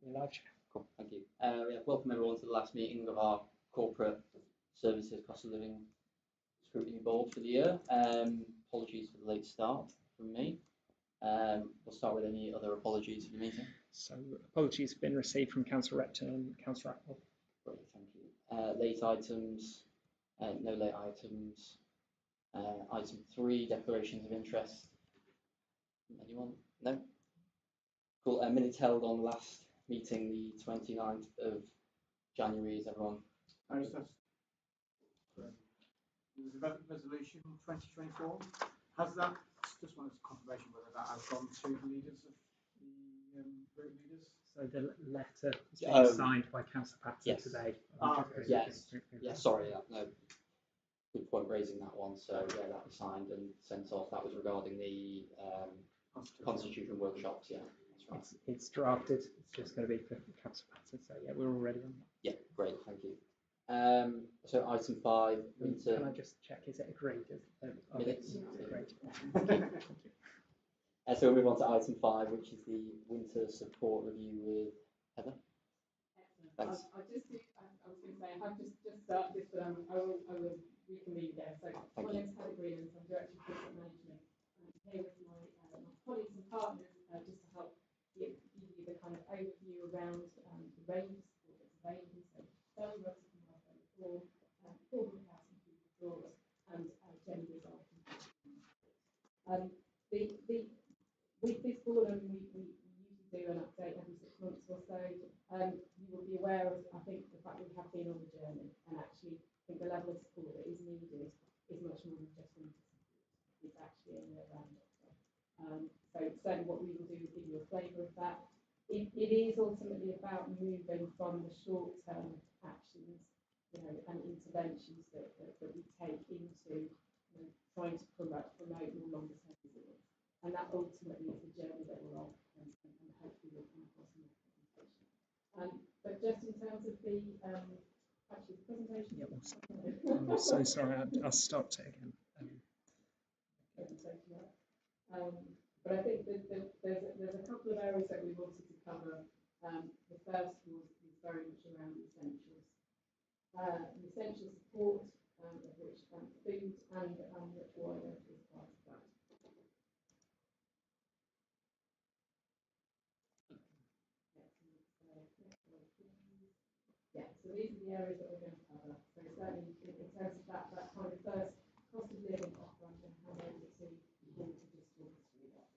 You're live. Cool, thank you. Welcome everyone to the last meeting of our Corporate Services Cost of Living Scrutiny Board for the year. Apologies for the late start from me. We'll start with any other apologies for the meeting. So apologies have been received from Councillor Repton and Councillor Apple. Great, thank you. Late items, no late items. Item 3, declarations of interest. Anyone? No? Cool. Minutes held on last meeting, the 29th of January. Is everyone? There was a resolution 2024. Has that, just wanted confirmation whether that has gone to the leaders of the group leaders? So the letter has been signed by Councillor Patton today. Okay. Yes. Yeah, sorry. No. Good point raising that one. So yeah, that was signed and sent off. That was regarding the constitution workshops. Yeah. Right. It's drafted. It's just going to be for Councillor Patton. So yeah, we're all ready on that. Yeah, great, thank you. So item 5. Can I just check? Is it agreed? Minutes. Great. Thank you. So we'll move on to item 5, which is the winter support review with Heather. Excellent. Thanks. I was going to say I have just started this, but I will reconvene again. So my name's Heather Green, and I'm Director of Corporate Management. I'm here with my colleagues and partners just to help give you the kind of overview around the range of support that's available. So belly rubs from our floor, formal house and people drawers, and gender resolving. With this board, we usually do an update every 6 months or so. You will be aware of, I think, the fact that we have been on the journey, and actually I think the level of support that is needed is much more than just winter support. It's actually a year-round offer. So certainly what we will do is give you a flavour of that. It is ultimately about moving from the short-term actions, and interventions that we take into trying to promote more longer-term resilience. And that ultimately is the journey that we're on, and hopefully we'll come across in that presentation. But just in terms of the presentation. Yeah, I'm so sorry. I'll start it again. But I think that there's a couple of areas that we wanted to cover. The first was very much around the essentials. The essential support, of which food and water is part of that. Yeah, so these are the areas that we're going to cover. So certainly in terms of that kind of first cost of living offer, I'm going to hand over to Paul to just talk us through that.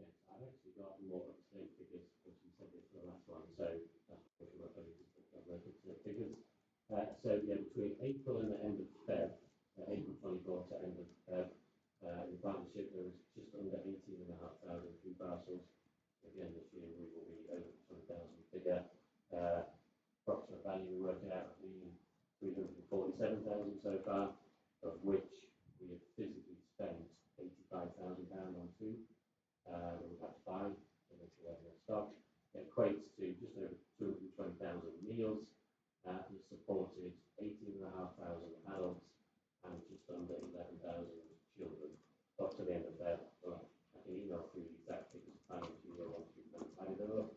Yes, I've actually got more up-to-date figures, as you said this for the last one, so that's what we're going to look at the figures. So yeah, between April and the end of Feb, April 24 to end of Feb, in partnership there was just under 18,500 food parcels. Again, this year we will be over 20,000 figure. Approximate value we worked out being 347,000 so far, of which we have physically spent £85,000 on food. We've had 5 in this level of stock. It equates to just over 220,000 meals. We supported 18,500 adults and just under 11,000 children. Up to the end of Feb. Well, I can email through the exact figures of financial year once we've added them up.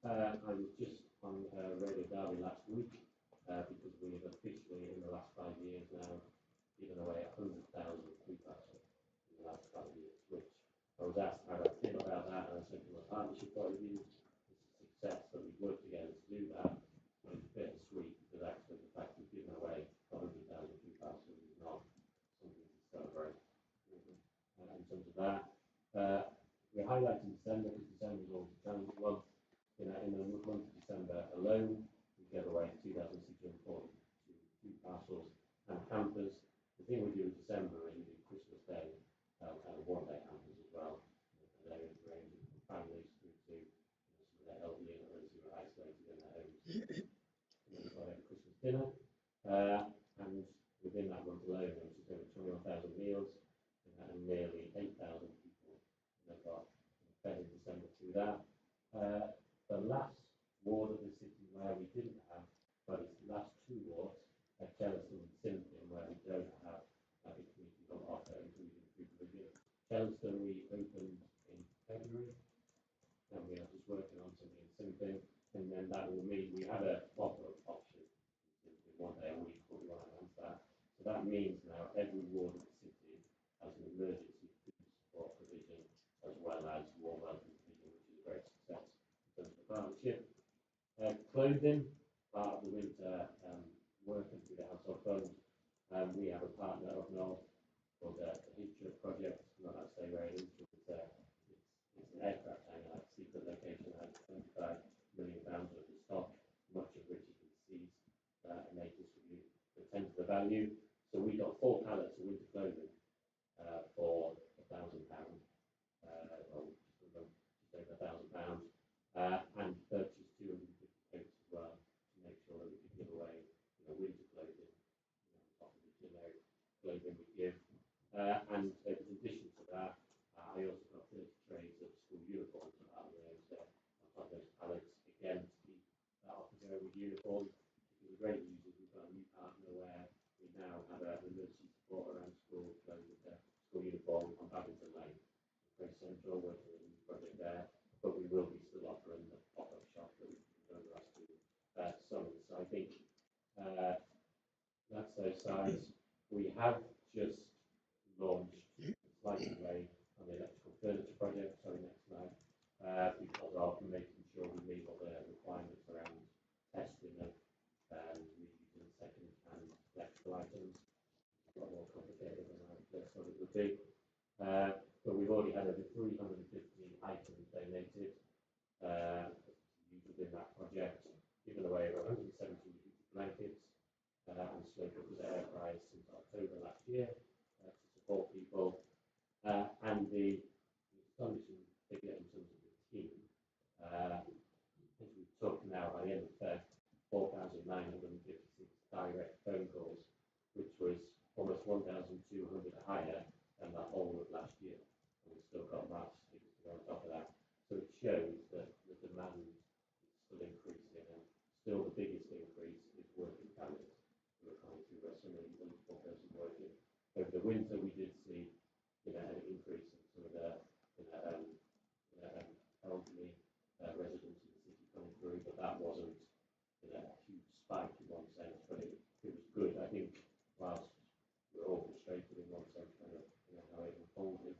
I was just on Radio Derby last week because we have officially, in the last 5 years now, given away 100,000 food parcels in the last 5 years, which I was asked how I feel about that, and I said from a partnership point of view, it's a success that we've worked together to do that. But it's bittersweet because actually the fact we've given away 100,000 food parcels is not something to celebrate. In terms of that, we're highlighting December because December is always a challenging month. In the month of December alone, we gave away 2,642 food parcels and campers. The thing we do in December is we do Christmas Day and one-day campers as well. And they range from families through to some of the elderly and others who are isolated in their homes. And then we've got a Christmas dinner, and within that month alone, there was just over 21,000 meals and nearly 8,000 people that got fed in December through that. The last ward of the city where we didn't have, but it's the last 2 wards, Chellaston and Simpson, where we don't have a community offer, including food provision. Chellaston we opened in February, working on something simple, and then that will mean we have a pop-up option in one day a week where we want to announce that. So that means now every ward of the city has an emergency food support provision as well as warm welcome provision, which is a great success in terms of the partnership. Clothing, part of the winter working through the household fund. We have a partner up north called the Hitcher project. I'm not going to say where it is, but it's an aircraft hangar, a secret location, has £25 million worth of stock, much of which has been seized, and they distribute the tenth of the value. So we got 4 pallets of winter clothing for £1,000, well, just over £1,000, and purchased 250 coats as well to make sure that we could give away, winter clothing, on top of the generic clothing we give. And in addition to that, I also got 30 trays of school uniforms out of those on top of those pallets, again to keep that off the go with uniforms. The great news is we've got a new partner where we now have an emergency support around school clothing, school uniform on Babington Lane. Very central, working on a new project there, but we will be still offering the pop-up shop that we've done over the last 2 summers. So I think that's those sides. We have just launched a slight delay on the electrical furniture project, sorry, next slide, because of making sure we meet all the requirements around testing of reusing second-hand electrical items. It's a lot more complicated than I first thought it would be. But we've already had over 350 items donated within that project, given away over 170 blankets, and slow cookers at air fryers since October last year to support people. And the astonishing figure in terms of the team, as we took now by the end of Feb, 4,956 direct phone calls, which was almost 1,200 higher than the whole of last year. And we've still got maths figures to go on top of that. So it shows that the demand is still increasing, and still the biggest increase is working families who are coming through some of these multiple person working. Over the winter, we did see an increase in some of the elderly residents in the city coming through, but that wasn't a huge spike in one sense, but it was good. I think whilst we're all frustrated in one sense, kind of how it unfolded,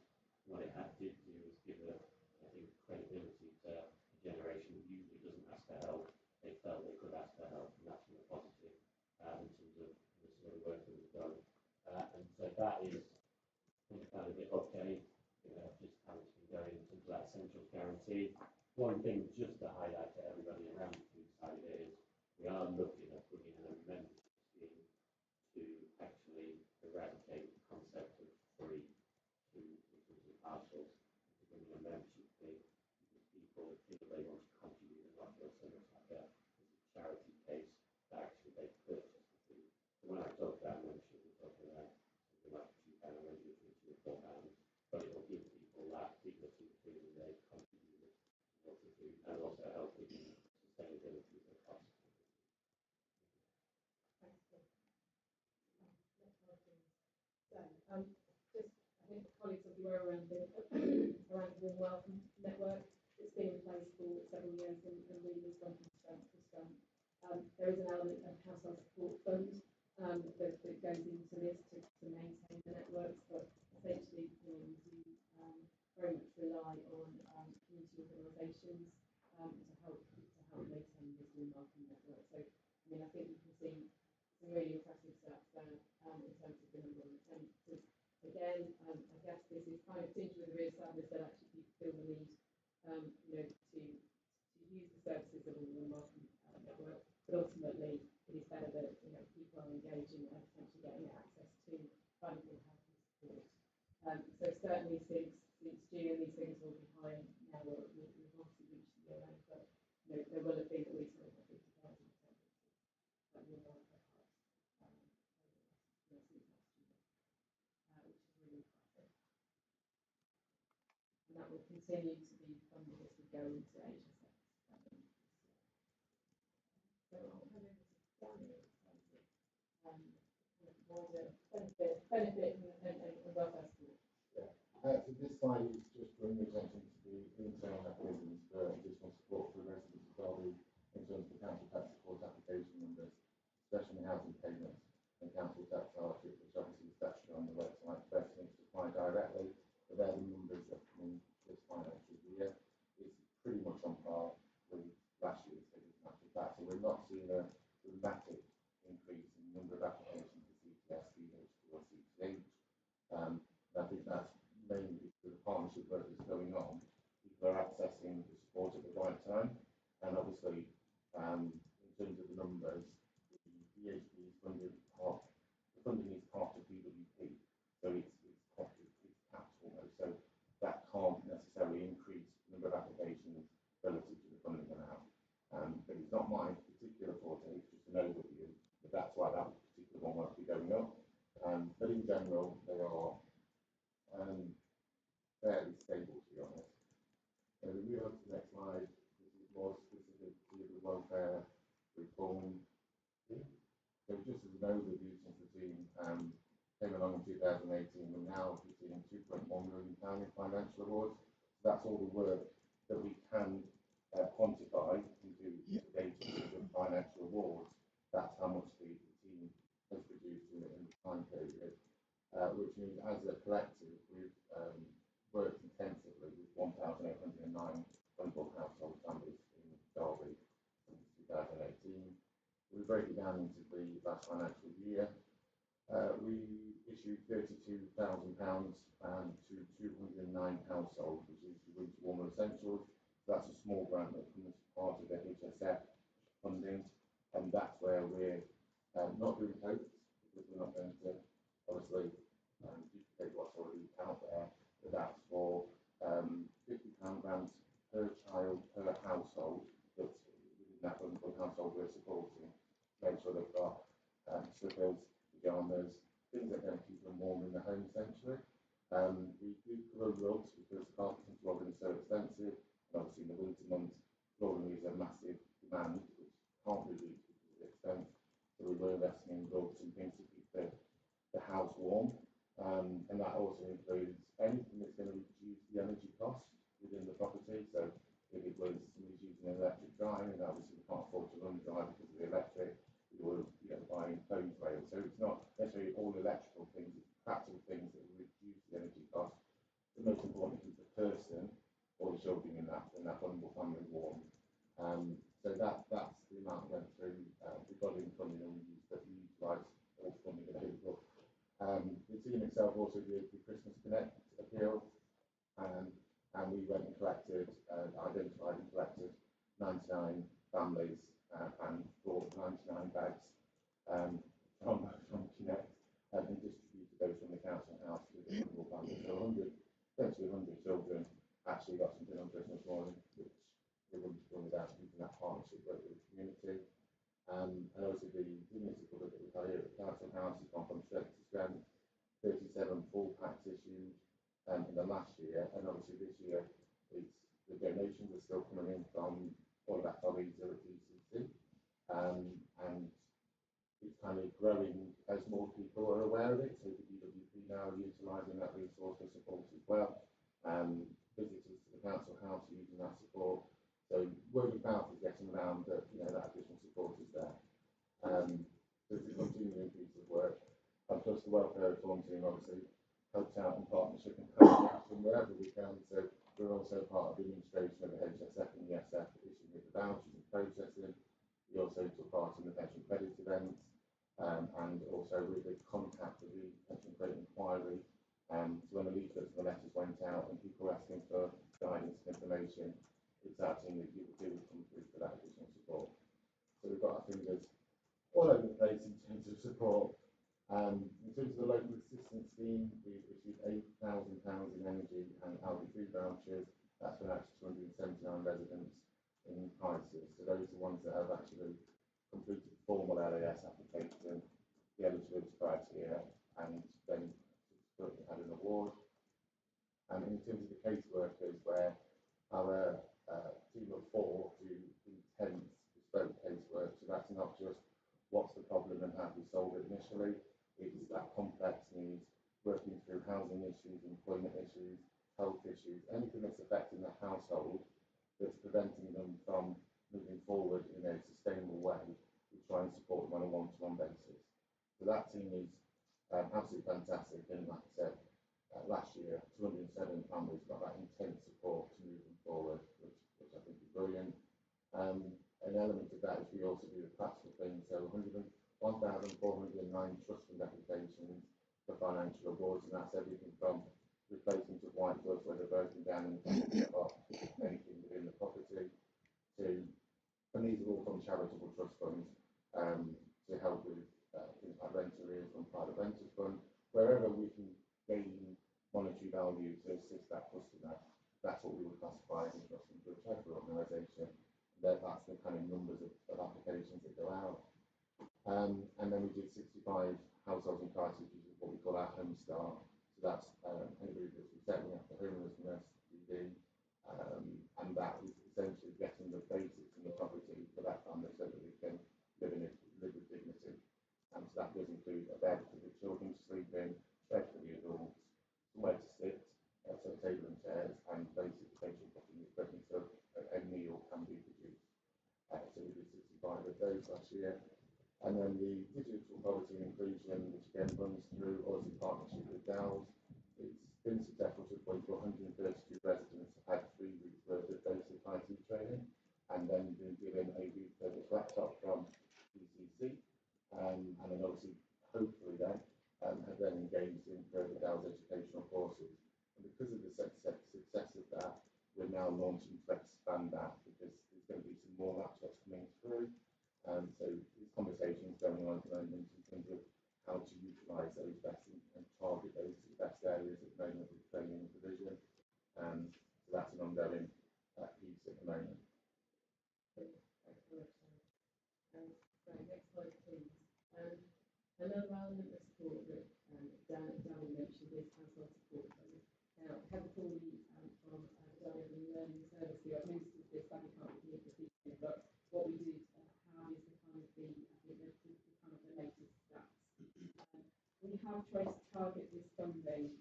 what it did do is give credibility to a generation that usually doesn't ask for help. They felt they could ask for help, and that's been a positive in terms of some of the work that we've done. And so that is kind of okay, just how it's been going in terms of that essentials guarantee. One thing just to highlight to everybody around the food side of it is we are looking at bringing in a membership scheme to actually eradicate the concept of free food in terms of parcels, to bring in a membership fee, because people feel they want to contribute and not feel so much like a charity case that actually they purchase the food. So when I talk about membership, we're talking about something like £2 membership, which is £4, but it will give people that dignity of feeling they contributed towards the food, and also help with the sustainability of the cost. So, just, I think colleagues will be aware around the warm welcome network. It's been in place for several years and really has gone from strength to strength. There is an element of household support fund that goes into this to maintain the networks, but essentially, we do very much rely on community organisations to help maintain this warm welcome network. So, I mean, I think you can see some really impressive stats there in terms of the number of attendances. Again, I guess this is kind of tinged with the real sadness that actually people feel the need, to use the services of a warm welcome network, but ultimately it is better that people are engaging and potentially getting access to valuable help and support. So certainly since June, these things will be higher now. We've obviously reached the year end, but there will have been at least 50,000 attendances that will help our hearts since last year, which is really impressive. And that will continue to be funded as we go into HSS. So I'll hand over to Danny in terms of wider benefit and welfare support. So this slide is just bringing attention to the internal mechanisms for additional support along in 2018, we're now receiving £2.1 million in financial awards. So that's all the work that we can quantify into the data of financial awards. That's how much the team has produced in the time period, which means as a collective, we've worked intensively with 1,809 vulnerable household families in Derby since 2018. We break it down into the last financial year. We issued £32,000 to 209 households, which is the Winter Warmer Essentials. That's a small grant that comes as part of the HSF funding, and that's where we're not doing hopes, because we're not going to obviously duplicate what's already out there, but that's for £50 grants per child per household that's within that vulnerable household we're supporting. Make sure they've got slippers, pyjamas, things that are going to keep them warm in the home essentially. We do cover rugs because carpet and flooring is so expensive, and obviously in the winter months flooring is a massive demand which can't be reached because of the expense. So we were investing in rugs and things to keep the house warm, and that also includes anything that's going to reduce the energy cost within the property. So if it was somebody's using an electric dryer, and obviously we can't afford to run the dryer because of the electric, we were buying hose rails. So it's not necessarily all electrical things, it's practical things that reduce the energy cost. The most important is the person or the children in that vulnerable family warm. So that's the amount we went through. We got in funding and we utilised all funding available. The team itself also did the Christmas Connect appeal, and we went and collected, identified and collected 99 families and brought 99 bags from Connect and distributed those from the council house to the vulnerable families. So 100 children actually got something on Christmas morning, which we wouldn't have done without using that partnership with the community. And also the dignity cover that we've had here at the council house has gone from strength to strength. 37 full packs issued in the last year, and obviously this year the donations are still coming in from all of our colleagues here at DCC, and it's kind of growing as more people are aware of it. So the DWP now are utilising that resource for support as well. Visitors to the council house are using that support. So word of mouth is getting around that that additional support is there. There's a continuing piece of work, and plus the welfare reform team obviously helps out in partnership and collaboration wherever we can. So we're also part of the administration of the HSF and the SF issuing the vouchers and processing. We also took part in the pension credit events, and also with the contact of the pension credit inquiry. So when the leaflets and the letters went out and people were asking for guidance and information, it's our team that would come through for that additional support. So we've got our fingers all over the place in terms of support. In terms of the local assistance scheme, we've issued £8,000 in energy and hourly food vouchers. That's been out to 279 residents in crisis. So those are the ones that have actually completed the formal LAS application, the eligibility criteria, and then had an award. And in terms of the caseworkers, where our team of 4 do intense bespoke casework, so that's not just what's the problem and how we solve it initially, it's that complex needs, working through housing issues, employment issues, health issues, anything that's affecting the household that's preventing them from moving forward in a sustainable way. We try and support them on a one-to-one basis. So that team is absolutely fantastic, and like I said, last year 207 families got that intense support to move them forward, which I think is brilliant. An element of that is we also do the practical things, so 1,409 trust fund applications for financial awards, and that's everything from replacement of white goods where they're broken down and anything within the property to, and these are all from charitable trust funds to help with things like rent arrears from private renters fund, wherever we can gain monetary value to assist that customer. That's what we would classify as a trust fund for a charitable organisation. That's the kind of numbers of applications that go out. And then we did 65 households in crisis, which is what we call our home start. So that's anybody that's settling after homelessness, DD, and that is essentially getting the basics in the property for that family so that they can live with dignity. And so that does include a bed for the children to sleep in, those last year. And then the digital poverty and inclusion, which again runs through us in partnership with DAOs. It's been successful to the point where 132 residents have had 3 weeks worth of basic IT training, and then been given a refurbished laptop from PCC, and then obviously, hopefully then, have then engaged in further DAOs educational courses. And because of the success of that, we're now launching to expand that, because there's going to be some more laptops coming through. So there's conversations going on at the moment in terms of how to utilise those best and target those best areas at the moment with training and provision. And so that's an ongoing piece at the moment. Excellent. So next slide, please. Another element of support that Dan mentioned is household support funds. Now, Heather Corley from Delivery Learning Service, who administers this, I can't give the details, but what we do have is the kind of the latest stats. We have tried to target this funding,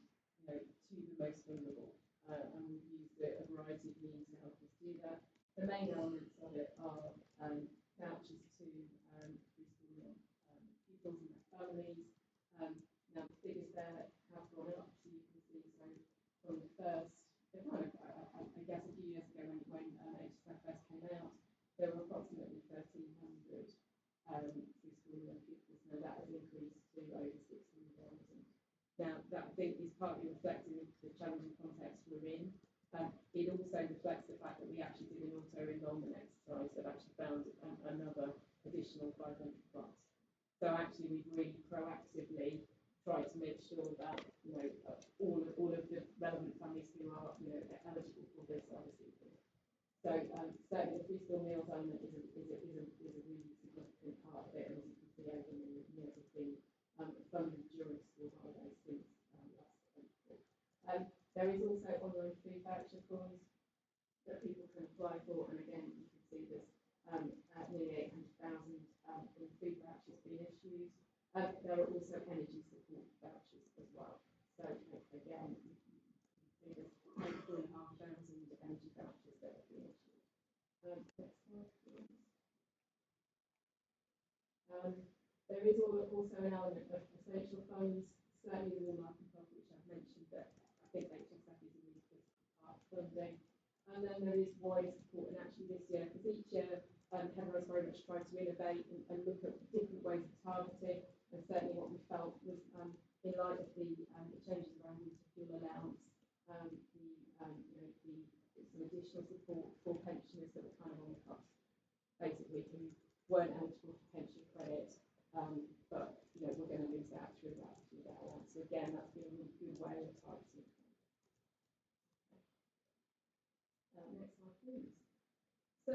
to the most vulnerable, and we've used a variety of means to help us do that. The main elements of it are vouchers to preschool pupils and their families. Now the figures there have gone up, so you can see. So from the first, I guess a few years ago when HSF first came out, there were approximately 1,300 preschool pupils. Now that has increased to over 600,000. Now that I think is partly reflecting the challenging context we're in. It also reflects the fact that we actually did an auto-enrolment exercise that actually found another additional 500 plus. So actually we've really proactively tried to make sure that all of the relevant families who are eligible for this are receiving. So certainly the preschool meals element is a really significant part of it, and as you can see over the years has been funded during school holidays since last April. There is also online food voucher funds that people can apply for, and again you can see there's nearly 800,000 in food vouchers being issued. There are also energy support vouchers as well. So again, you can see there's 3,500 energy vouchers that have been issued. Next slide, please. There is also an element of essential funds, certainly the market fund, which I've mentioned, that I think HSF is a really critical part of funding. And then there is wider support, and actually this year, because each year Heather has very much tried to innovate and look at different ways of targeting, and certainly what we felt was in light of the changes around winter fuel allowance, some additional support for pensioners that were kind of on the cusp, basically, who weren't eligible for pension credit, but we're going to lose that through that allowance. So again, that's been a really good way of targeting. Next slide, please. So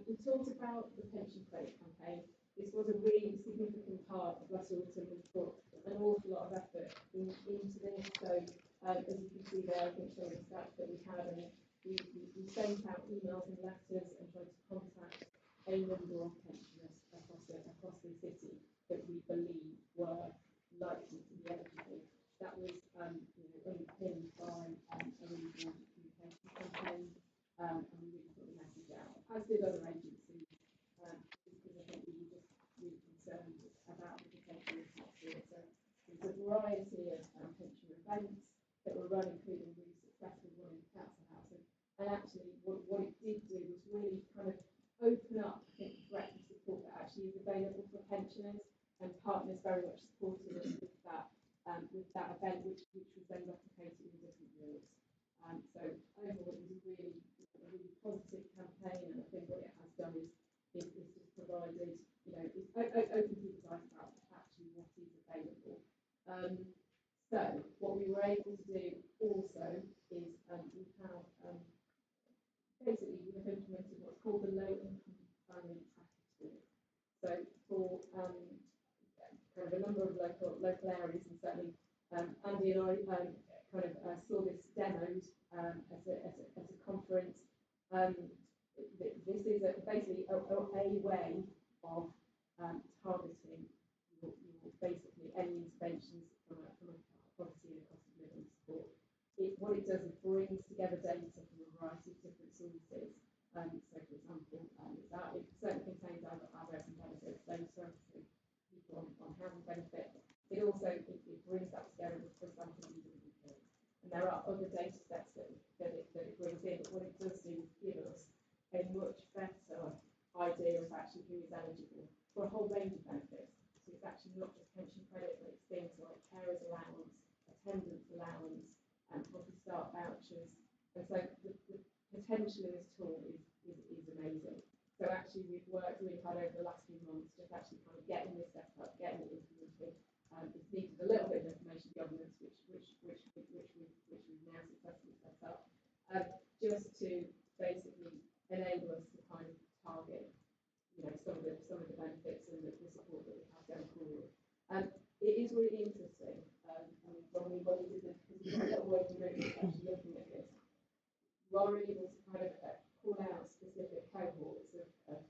we talked about the pension credit campaign. This was a really significant part of last autumn. We put an awful lot of effort into this. So as you can see there, I think some of the stats that we had, and we sent out emails and letters and tried to contact a number of pensioners across the city that we believe were likely to be eligible. That was underpinned by a really good communication campaign, and we really put the message out, as did other agencies, because I think we were just really concerned about the potential impact here. So there's a variety of pension events that were run, including really successful one in the council house. And actually what it did do was really kind of open up, I think, the breadth of support that actually is available for pensioners, and partners very much supported us with that event, which was then replicated in different wards. So overall, it was a really positive campaign, and I think what it has done is just provided, it's opened people's eyes about actually what is available. So what we were able to do also is we have basically we have implemented what's called the low income family tracking tool. So for kind of a number of local areas, and certainly Andy and I kind of saw this demoed at a conference. This is basically a way of targeting your basically any interventions from a poverty and a cost of living support. What it does is brings together data from a variety of different sources. So, for example, it certainly contains our resident actually who is eligible for a whole range of benefits. So it's actually not just pension credit, but it's things like carers allowance, attendance allowance, and healthy start vouchers. And so the potential of this tool is amazing. So actually we've worked really hard over the last few months just actually kind of getting this set up, getting it implemented. It's needed a little bit of information governance, which we've now successfully set up, just to basically enable us to kind of target, some of the benefits and the support that we have going forward. It is really interesting. When we did this, because we've got a little working group actually looking at this, you are able to kind of pull out specific cohorts of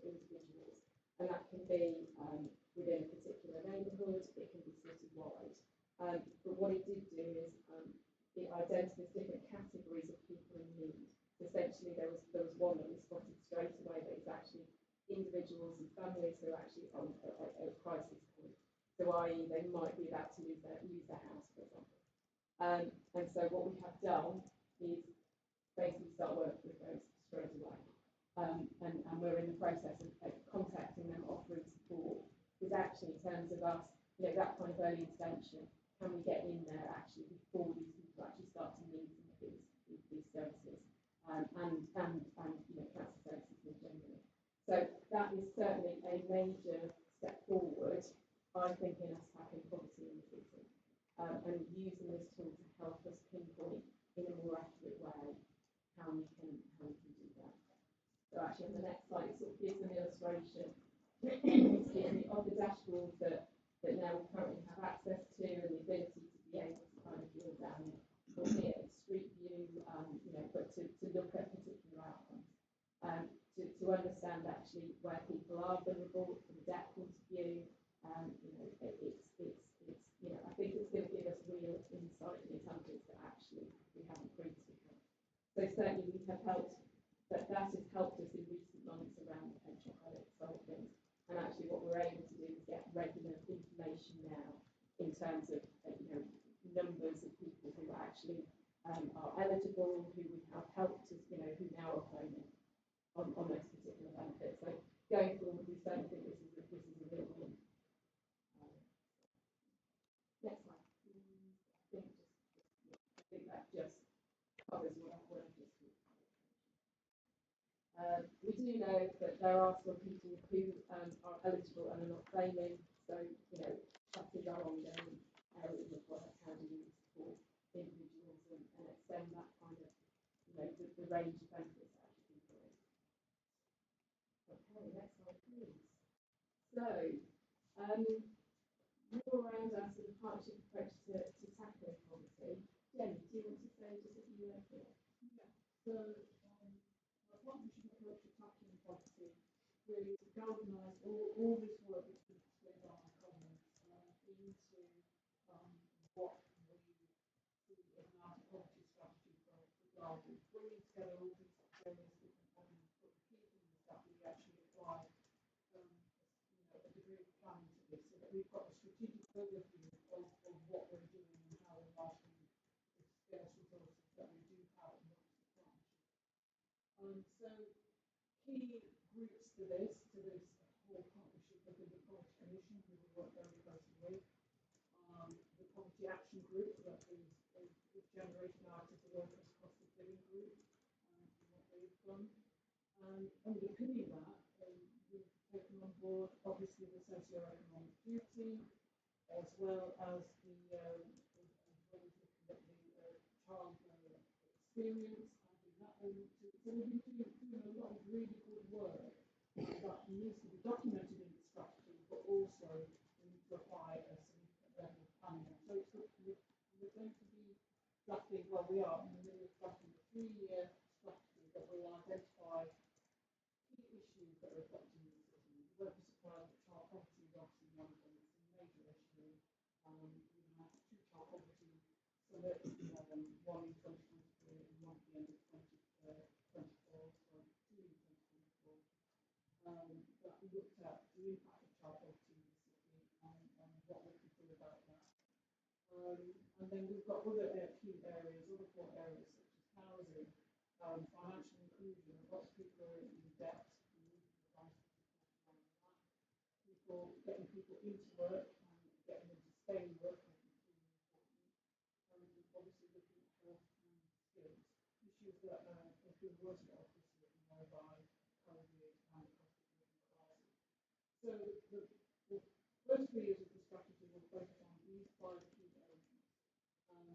individuals, and that can be within a particular neighbourhood, it can be city-wide. But what it did do is it identified different categories of people in need. Essentially, there was one that we spotted straight away that is actually individuals and families who are actually on a crisis point. So, i.e., they might be about to lose their house, for example. And so, what we have done is basically start working with those straight away. And we're in the process of contacting them, offering support. Because actually, in terms of us, that kind of early intervention, can we get in there actually before these people actually start to need some of these services and cancer services more generally. So that is certainly a major step forward, I think, in us tackling poverty in the city and using this tool to help us pinpoint in a more accurate way how we can do that. So actually on the next slide, it sort of gives an illustration of the dashboard that now we currently have access to and the ability to be able to kind of drill down, albeit at street view, but to look at particular outcomes, to understand actually where people are vulnerable from a debt point of view. I think it's going to give us real insight and intelligence that actually we haven't previously had. So certainly we have helped, that has helped us in recent months around the pension credit side of things. And actually what we're able to do is get regular information now in terms of, numbers of people who actually are eligible, who we have helped us, who now are claiming on those particular benefits. So going forward, we certainly think this is a real win. Next slide. I think that just covers what I've just talked. We do know that there are some people who are eligible and are not claiming, so that is our ongoing area of work. How do we support individuals and extend that kind of the range of benefits that actually people are. Okay, next slide please. So more around our sort of partnership approach to tackling poverty. Jenny, do you want to say just a few words here? Yeah. So our partnership approach to tackling poverty really to galvanise all this work that's been displayed by my colleagues into what we see as an anti-poverty strategy for Derby, bringing together all these various different elements, but the key thing is that we actually apply a degree of planning to this, so that we've got a strategic overview of what we're doing and how we're marketing the scarce resources that we do have in the partnership. So key groups to this whole partnership are the Poverty Commission, who we work very closely with, the Poverty Action Group that is generating out of the Workers' Cost of Living Group, what they've done. And underpinning that, we've taken on board obviously the socio-economic duty, as well as the child experience, and that all. So we've been doing a lot of really good work that needs to be documented in the strategy, but also we need to apply a significant level of planning. So we're going to be drafting, we are in the middle of drafting a 3-year strategy that will identify key issues that are affecting the city. You won't be surprised that child poverty is obviously one of them. It's a major issue. We have 2 child poverty summits, one in 2023 and one at the end of 2024, so 2 in 2024, that looked at the impact of child poverty in the city and what we could do about that. And then we've got other key areas, other core areas such as housing, financial inclusion. Lots of people are in debt, for getting people into work and getting them to stay in work. I think is really important. And obviously looking at health and skills, issues that have been worse off this year, by COVID and the cost of living crisis. So the first 3 years of the strategy will focus on these 5 key areas, and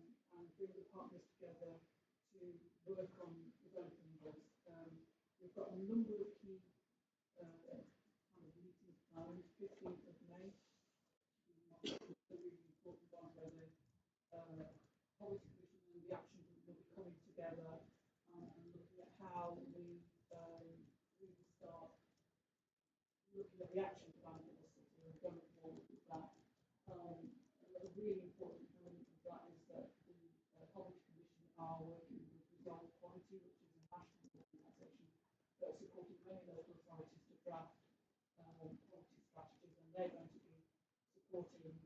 bring the partners together to work on developing those. We've got a number of key kind of meetings planned. 15th of May, a really important one where the Policy Commission and the Action Group will be coming together and looking at how we really start looking at the action plan for the city and going forward with that. A really important element of that is that the Policy Commission are working with Resolve Quality, which is a national organisation that's supporting many local authorities to draft quality strategies, and they're going to be supporting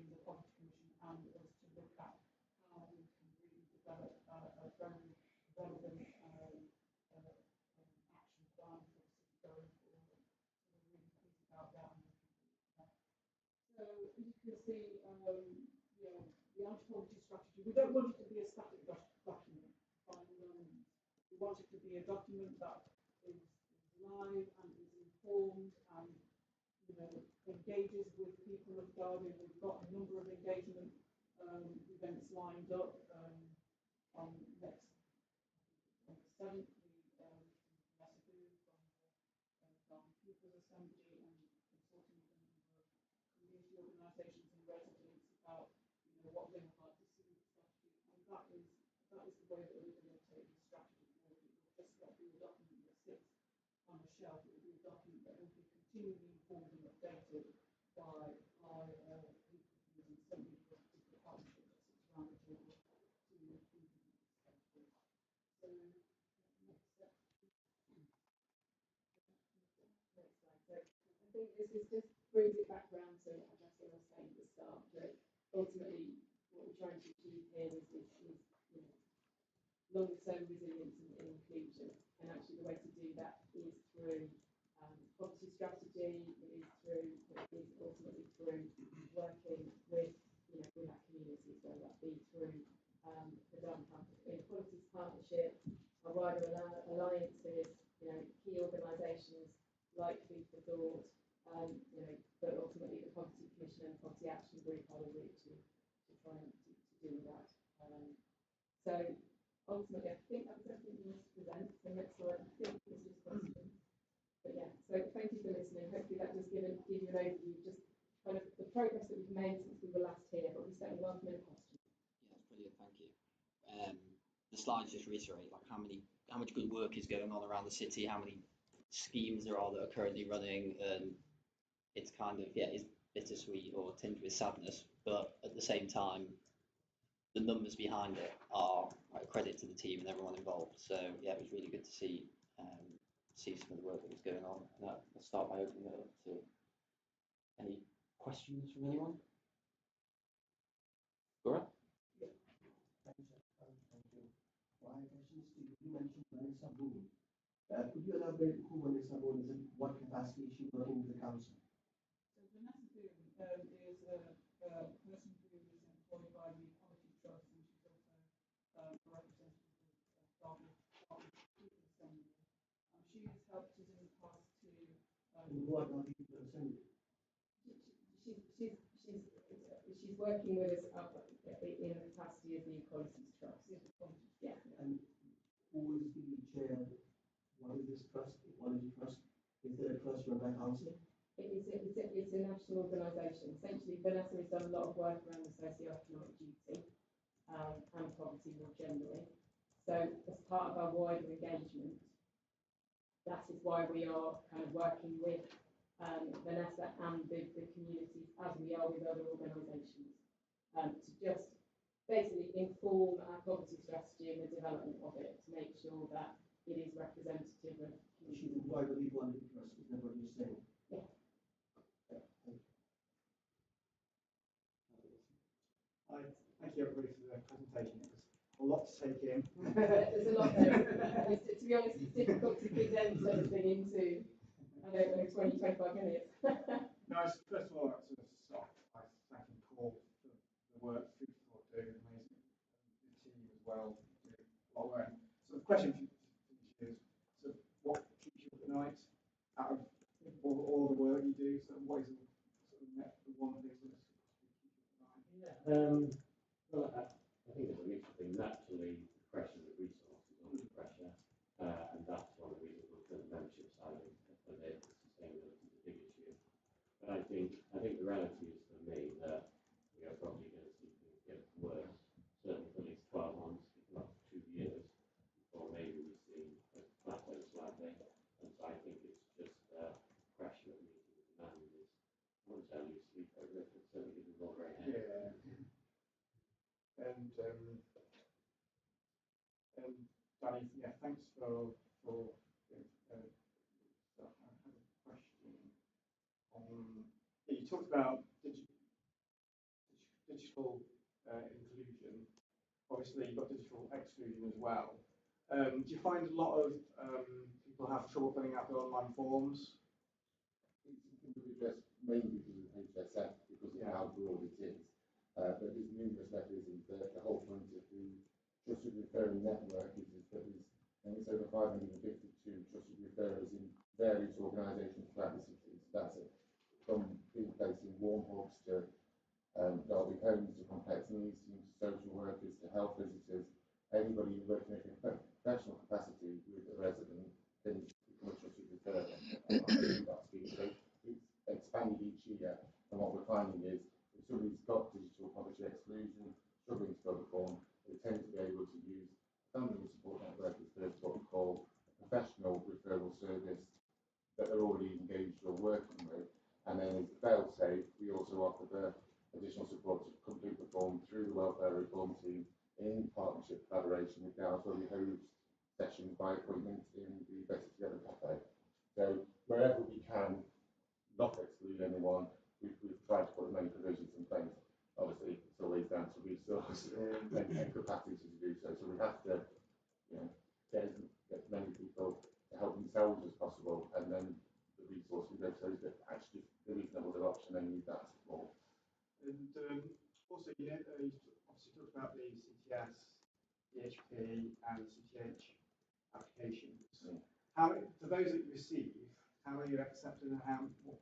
the Policy Commission and us to look at how we can really develop a very relevant action plan for the city going forward. So we're really pleased about that and looking forward to that. So as you can see, the anti-poverty strategy, we don't want it to be a static document by no means. We want it to be a document that is live and is informed and engages with people of Derby. We've got a number of engagement events lined up on next 7th. Vanessa Boo from the Derby People's Assembly and consulting with a number of community organisations and residents about what they would like to see with the strategy. And that is the way that we're going to take the strategy forward. It will just not be a document that sits on a shelf. It will be a document that will be continually informed and updated by people using somebody from a particular partnership that sits around the table to implement the strategy. So next step. Next slide. So I think this just brings it back around to, I guess, what I was saying at the start, that ultimately what we're trying to achieve here is longer term resilience and inclusion. And actually the way to do that is through policy strategy, it is ultimately through working with our communities, whether that be through the Derby Inequalities Partnership, a wider alliances, key organisations like Food for Thought, but ultimately the Poverty Commission and the Poverty Action Group are the route to try and to do that. So ultimately, I think that was everything you wanted to present. So next slide, I think this is questions. But yeah, so thank you for listening. Hopefully that does give you an overview of just kind of the progress that we've made since we were last here, but we certainly welcome any questions. Yeah, that's brilliant, thank you. The slides just reiterate like how much good work is going on around the city, how many schemes there are that are currently running, and it's kind of, it's bittersweet or tinged with sadness, but at the same time the numbers behind it are a credit to the team and everyone involved. So yeah, it was really good to see some of the work that was going on. And I'll start by opening it up to any questions from anyone. Gora? Yeah. Thank you. My question is to you. You mentioned Vanessa Boone. Could you elaborate who Vanessa Boone is and what capacity is she working with the council? So Vanessa Boone is a person who is employed by the Equality Trust, and she's also a representative of Derby People's Assembly. She has helped us in the past to. What are the people assembly? She's working with us in the capacity of the Equalities Trust. Yeah. And who is the chair? What is this trust? Equality Trust? Is there a trust run by council? It's a national organisation. Essentially, Vanessa has done a lot of work around the socio-economic duty and poverty more generally. So as part of our wider engagement, that is why we are kind of working with Vanessa and the communities as we are with other organisations to just basically inform our poverty strategy and the development of it to make sure that it is representative of. She's employed with the Equality Trust, is that what you're saying? Yeah. Thank you everybody for the presentation. It was a lot to take in. There's a lot there. To be honest, it's difficult to present everything into, I don't know, 20, 25 minutes. No, what is the one business? Well, I think it's a mixture thing. Naturally, the pressure of resources is under pressure, and that's one of the reasons we're looking at the membership side of it. Sustainability is a big issue. But I think the reality is for me that we are probably going to see things get worse, certainly for at least 12 months, if not 2 years, before maybe we see a plateau slightly. And so I think it's just pressure of meeting the demand is, I wouldn't say I lose sleep over it, but certainly gives me more grey hair. Yeah. And Danny, yeah, thanks for stuff. I had a question on, you talked about digital inclusion. Obviously, you've got digital exclusion as well. Do you find a lot of people have trouble filling out the online forms? It's something that we address mainly because of HSF, because of how broad it is. But there's numerous mechanisms. The whole point of the trusted referring network is that there's, I think it's over 552 trusted referrers in various organisations throughout the city. So that's it, from being placed in warm hubs to Derby homes, to complex needs teams, to social workers, to health visitors. Anybody working in a professional capacity with a resident can become a trusted referrer. That's been so it's expanded each year, and what we're finding is if somebody's got digital poverty exclusion, struggling to fill the form, they tend to be able to use family support network as first what we call a professional referral service that they're already engaged or working with. And then as fail safe, we also offer the additional support to complete the form through the welfare reform team in partnership collaboration with Gals, where we host sessions by appointment in the Better Together Cafe. So wherever we can not exclude anyone, we've tried to put as many provisions in place. Obviously, it's always down to resource and capacity to do so. So we have to, get as many people to help themselves as possible, and then the resource we go to that actually there is no other option. They need that support. And also, you obviously talked about the CTS, DHP, and CTH applications. How many, for those that you receive, how many are accepted, and what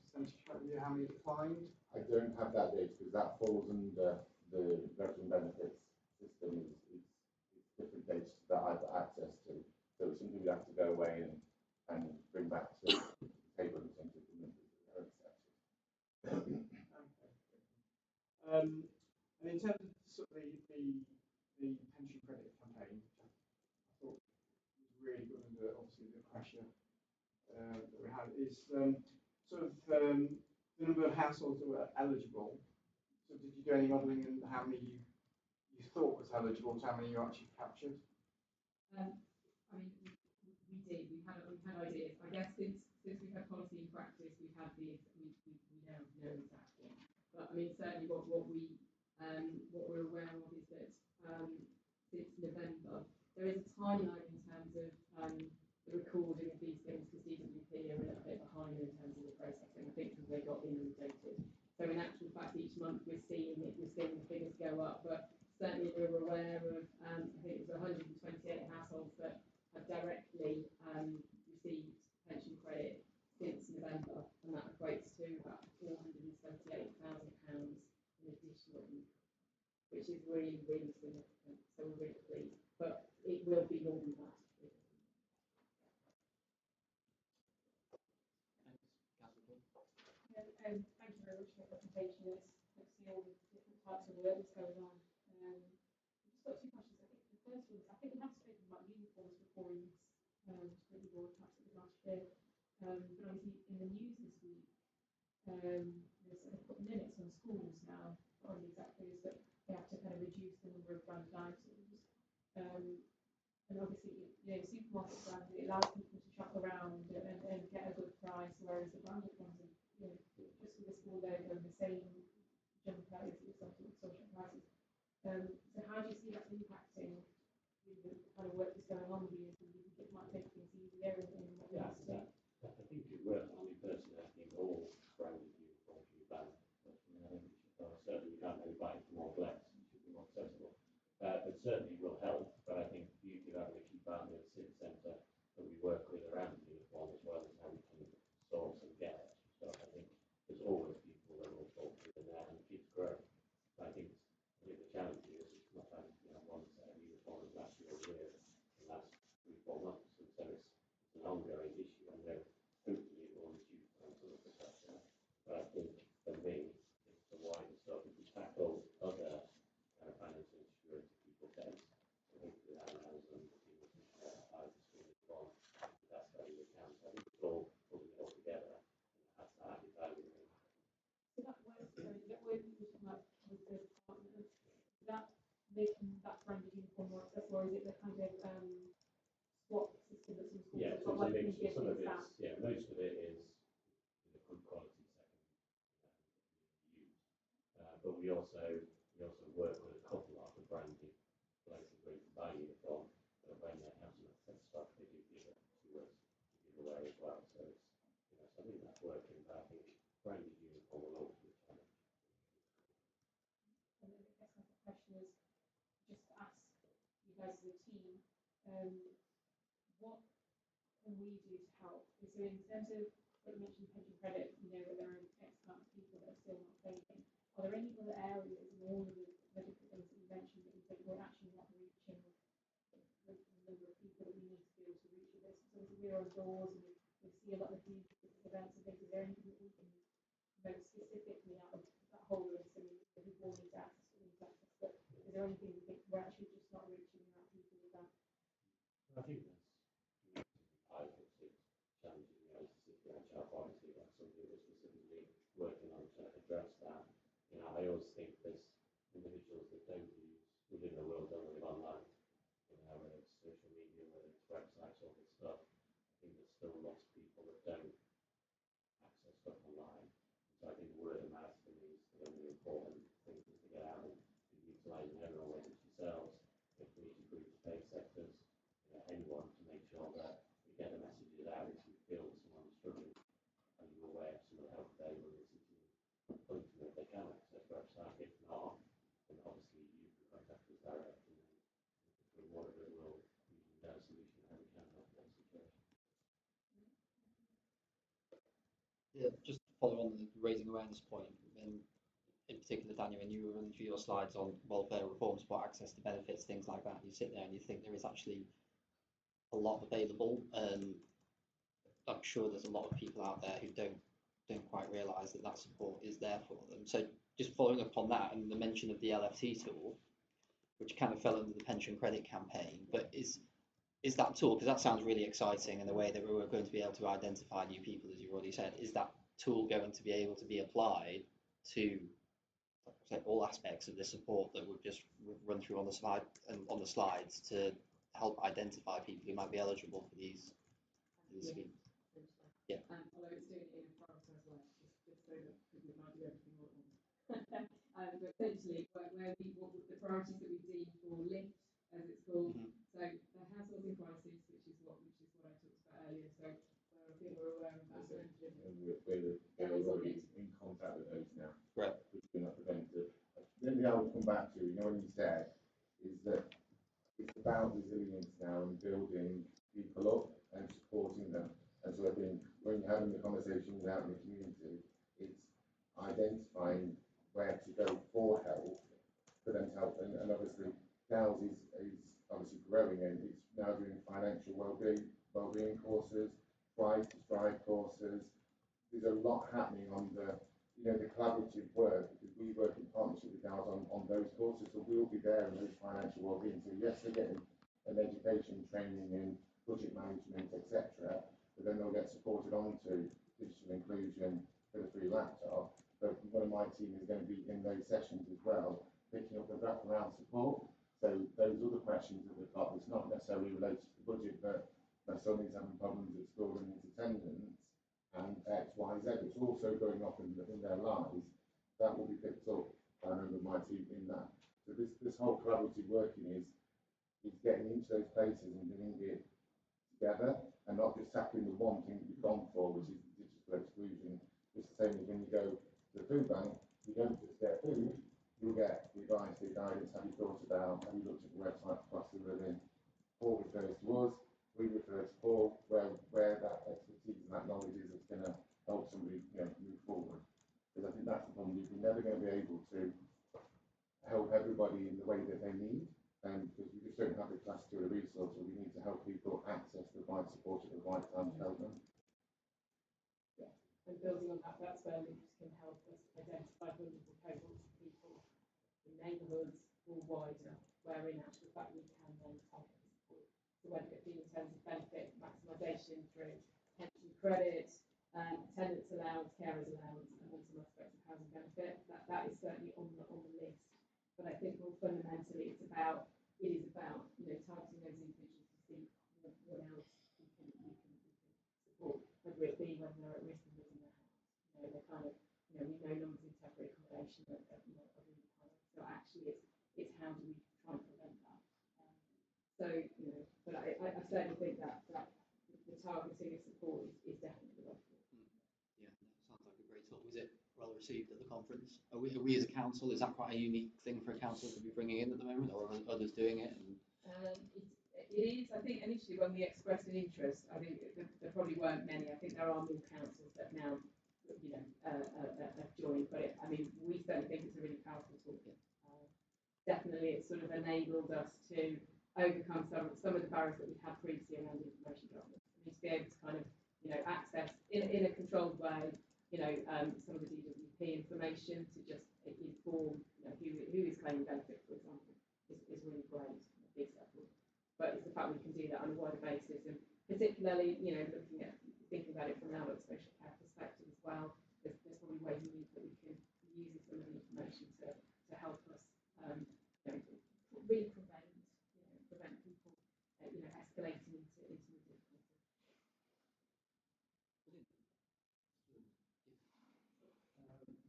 percentage how many declined? I don't have that data because that falls under the veteran benefits system. It's different data that I've got access to. So it's something we have to go away and bring back to the table in terms of the numbers that are accepted. And in terms of sort of the pension credit campaign, which I thought was really good under obviously the pressure that we had, is the number of households that were eligible. So did you do any modelling in how many you thought was eligible to how many you actually captured? I mean, we did. We've had ideas. I guess since we've had policy in practice, we now know exactly. But I mean, certainly what we're aware of is that since November, there is a timeline in terms of the recording of these things, because DWP are a little bit behind in terms of the processing. I think because they got inundated. So in actual fact, each month we're seeing the figures go up, but certainly we were aware of I think it was 128 households that have directly received pension credit since November, and that equates to about £478,000 in additional income, which is really, really significant. So we're really pleased, but it will be more than that. Thank you very much for the presentation. Let's see all the different types of work that's going on. I've just got two questions. I think the first one is, I think we have spoken about uniforms before in this committee board, perhaps it was last year. But obviously in the news this week, they're sort of putting limits on schools now, on exactly is that they have to kind of reduce the number of branded items. And obviously, supermarket brands, it allows people to shop around and get a good price, whereas the branded ones are, just with the school logo and the same jumper as something social prices. So how do you see that impacting the kind of work that's going on with you? Do you think it might make things easier in what you have to do? I think it will. I mean, personally, I think all branded uniforms should be banned. Certainly, we can't really buy from all flex. It should be more accessible. But certainly, it will help. But I think the beauty of having a key partner at the city centre that we work with around the uniform, as well as how we can source and get or is it the kind of swap system that some schools Yeah, have so got, it's a like mixture. Some of pre-existing it's, yeah, most of it is the good quality second used. But we also work with a couple of the branded places where you can buy uniform, but when they have some excess stock, they do give it to us to give away as well. So it's, so I think that's working, but I think branded uniform will always be a challenge. And then I guess my question is just to ask you guys as a team, what can we do to help? So in terms of what you mentioned, pension credit, that there are X amount of people that are still not claiming. Are there any other areas in all of the different things that you mentioned that you think we're actually not reaching the number of people that we need to be able to reach with this? So we're on doors and we see a lot of huge events and things. Is there anything that we can promote specifically out of that whole list? I mean, people need to access, but is there anything you think we're actually just not reaching the amount of people with that? I think that's challenging the HR policy. That's something we're specifically working on to address that. I always think there's individuals that don't use, within the world, don't live online. Whether it's social media, whether it's websites, all this stuff. I think there's still lots of people that don't access stuff online. So I think word of mouth for me is the really important thing to get out and utilising everyone, whether it's yourselves, community groups, paid sectors, anyone, to make sure that we get the messages out. If you feel that someone's struggling and you're aware of some of the help available in the city, point to them if they can access website. If not, then obviously you can contact us directly and whatever it will usually get a solution how we can help that situation. Yeah, just to follow on the raising awareness point, and in particular, Daniel, when you were running through your slides on welfare reforms, about access to benefits, things like that, you sit there and you think there is actually a lot available. I'm sure there's a lot of people out there who don't quite realise that support is there for them. So just following up on that and the mention of the LFT tool, which kind of fell under the pension credit campaign, but is that tool, because that sounds really exciting, and the way that we were going to be able to identify new people, as you've already said, is that tool going to be able to be applied to, say, all aspects of the support that we've just run through on the slide and on the slides to help identify people who might be eligible for these schemes? Yeah. Although it's doing it in a prioritised way, just so that people might do everything all at once. But essentially, where what the priorities that we deem for LIFT, as it's called. So the households in crisis, which is what I talked about earlier. So I think we're aware of that. We're already in contact with those now. Right. Which we're not preventive. The only thing I would come back to, when you said, is that it's about resilience now and building people up and supporting them. And so I think when you're having the conversations out in the community, it's identifying where to go for help, for them to help. And obviously, CALS is obviously growing, and it's now doing financial well-being courses, Thrive to Strive courses. There's a lot happening on the collaborative work, because we work in partnership with CALS on those courses, so we'll be there in those financial well-being. So yes, they're getting an education, training in budget management, etc., but then they'll get supported onto digital inclusion for the free laptop. But one of my team is going to be in those sessions as well, picking up the wraparound support. So those other questions at the top, it's not necessarily related to the budget, but my son is having problems at school and his attendance, and X, Y, Z. It's also going off in their lives. That will be picked up by a member of my team in that. So this whole collaborative working is getting into those places and doing it together, and not just tackling the one thing that you've gone for, which is digital exclusion. It's the same as when you go to the food bank, you don't just get food, you'll get the advice, the guidance. Have you thought about, have you looked at the website for cost of living? Paul refers to us, we refer to Paul, where that expertise and that knowledge is that's going to help somebody move forward. Because I think that's the problem. You're never going to be able to help everybody in the way that they need, because we just don't have the capacity or the resources. We need to help people access the right support at the right time to help them. Yeah, and building on that, that's where LIFT can help us identify vulnerable cohorts of people in neighbourhoods or wider, where in actual fact we can then target the support. So whether it be in terms of benefit maximisation through pension credit, attendance allowance, carers allowance, and then some aspects of housing benefit, that is certainly on the list. But I think more fundamentally, it's about it is about, targeting those individuals to see what else we can support, whether it be when they're at risk of losing their house. They're kind of, we know numbers in temporary accommodation are really high. So actually, it's how do we try and prevent that. So, but I certainly think that the targeting of support is definitely the way forward. Yeah, that sounds like a great talk. Was it well received at the conference? Are we as a council, is that quite a unique thing for a council to be bringing in at the moment, or are others doing it? It is, I think, initially when we expressed an interest, I think there probably weren't many. I think there are more councils that now, have joined, but we certainly think it's a really powerful tool. Definitely, it's sort of enabled us to overcome some of the barriers that we had previously around information governance. To be able to kind of, access in a controlled way, some of the DWP information to just inform, who is claiming benefit, for example, is really great. Big step forward. But it's the fact we can do that on a wider basis, and particularly, thinking about it from an adult social care perspective as well. There's probably ways and means that we can use some of the information to help us, really prevent people, escalating into difficulty.